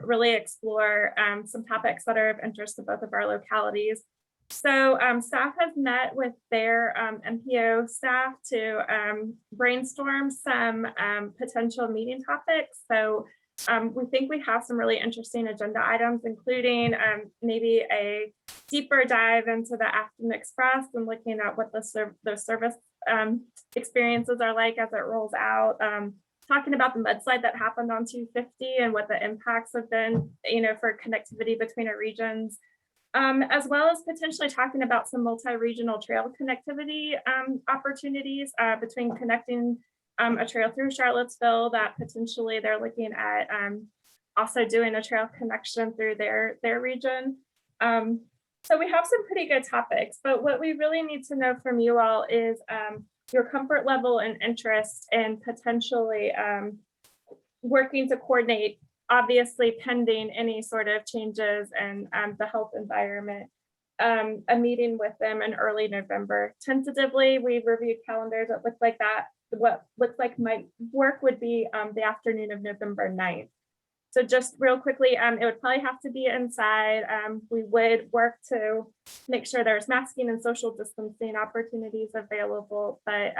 really explore some topics that are of interest to both of our localities. So staff has met with their MPO staff to brainstorm some potential meeting topics. So we think we have some really interesting agenda items, including maybe a deeper dive into the Afton Express and looking at what those service experiences are like as it rolls out. Talking about the mudslide that happened on 250 and what the impacts have been, for connectivity between our regions, as well as potentially talking about some multi-regional trail connectivity opportunities between connecting a trail through Charlottesville that potentially they're looking at also doing a trail connection through their region. So we have some pretty good topics, but what we really need to know from you all is your comfort level and interest in potentially working to coordinate, obviously pending any sort of changes and the health environment, a meeting with them in early November. Tentatively, we reviewed calendars. It looks like that. What looks like might work would be the afternoon of November 9th. So just real quickly, it would probably have to be inside. We would work to make sure there's masking and social distancing opportunities available, but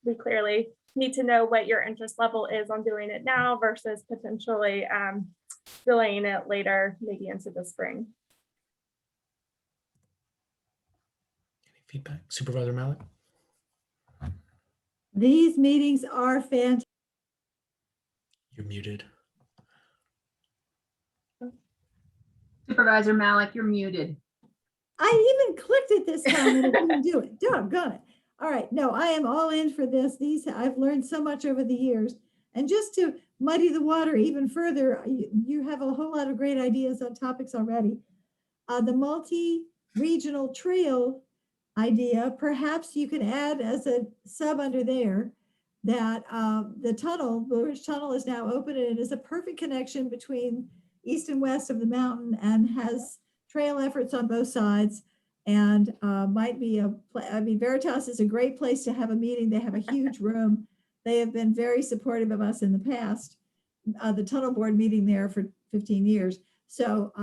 we clearly need to know what your interest level is on doing it now versus potentially delaying it later, maybe into the spring. Any feedback, Supervisor Malik? These meetings are fantastic. You're muted. Supervisor Malik, you're muted. I even clicked it this time and it didn't do it. Doggone it. All right, no, I am all in for this. I've learned so much over the years. And just to muddy the water even further, you have a whole lot of great ideas on topics already. The multi-regional trail idea, perhaps you can add as a sub under there that the tunnel, Blue Ridge Tunnel, is now open and it is a perfect connection between east and west of the mountain and has trail efforts on both sides, and might be Veritas is a great place to have a meeting. They have a huge room. They have been very supportive of us in the past. The tunnel board meeting there for 15 years. So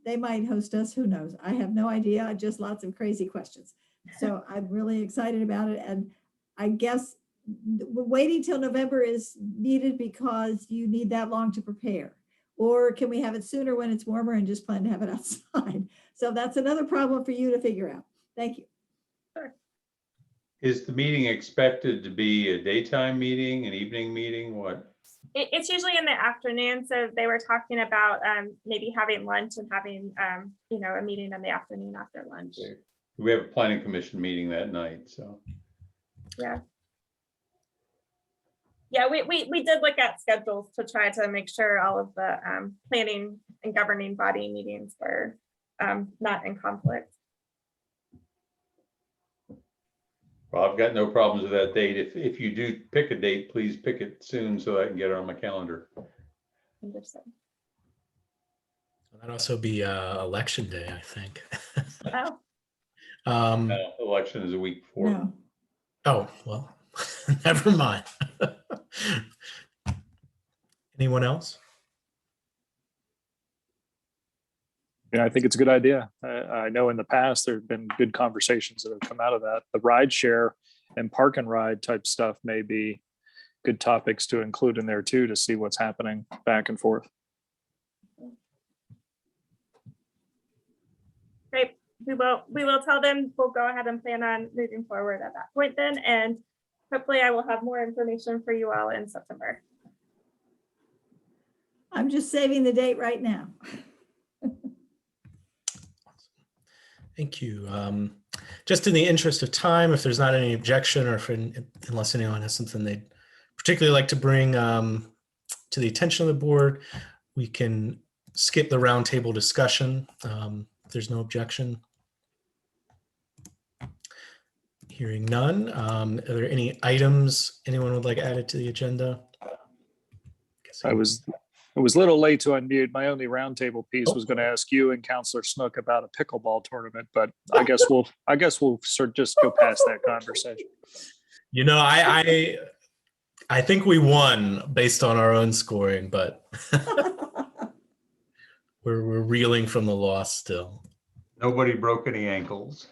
they might host us, who knows? I have no idea, just lots of crazy questions. So I'm really excited about it. And I guess waiting till November is needed because you need that long to prepare. Or can we have it sooner when it's warmer and just plan to have it outside? So that's another problem for you to figure out. Thank you. Sure. Is the meeting expected to be a daytime meeting, an evening meeting, what? It's usually in the afternoon. So they were talking about maybe having lunch and having, a meeting in the afternoon after lunch. We have a planning commission meeting that night, so. Yeah. Yeah, we did look at schedules to try to make sure all of the planning and governing body meetings were not in conflict. Well, I've got no problems with that date. If you do pick a date, please pick it soon so I can get it on my calendar. Understood. That'd also be election day, I think. Oh. No, election is a week before. No. Oh, well, never mind. Anyone else? Yeah, I think it's a good idea. I know in the past, there have been good conversations that have come out of that. The rideshare and park and ride type stuff may be good topics to include in there too, to see what's happening back and forth. Great. We will tell them we'll go ahead and plan on moving forward at that point then. And hopefully I will have more information for you all in September. I'm just saving the date right now. Thank you. Just in the interest of time, if there's not any objection or unless anyone has something they'd particularly like to bring to the attention of the board, we can skip the roundtable discussion. If there's no objection. Hearing none. Are there any items anyone would like added to the agenda? I was It was a little late to unmute. My only roundtable piece was going to ask you and Counselor Snook about a pickleball tournament, but I guess we'll sort of just go past that conversation. You know, I think we won based on our own scoring, but we're reeling from the loss still. Nobody broke any ankles.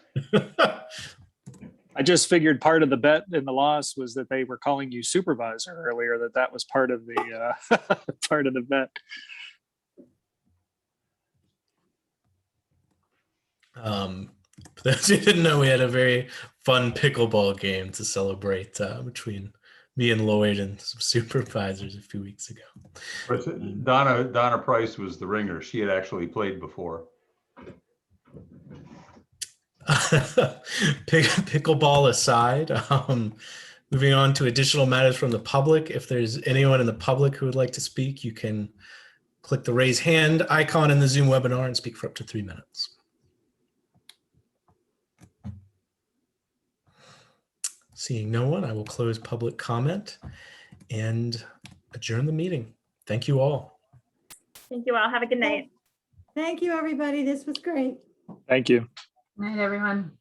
I just figured part of the bet in the loss was that they were calling you supervisor earlier, that was part of the part of the bet. For those who didn't know, we had a very fun pickleball game to celebrate between me and Lloyd and some supervisors a few weeks ago. Donna Price was the ringer. She had actually played before. Pickleball aside, moving on to additional matters from the public. If there's anyone in the public who would like to speak, you can click the raise hand icon in the Zoom webinar and speak for up to 3 minutes. Seeing no one, I will close public comment and adjourn the meeting. Thank you all. Thank you all. Have a good night. Thank you, everybody. This was great. Thank you. Good night, everyone.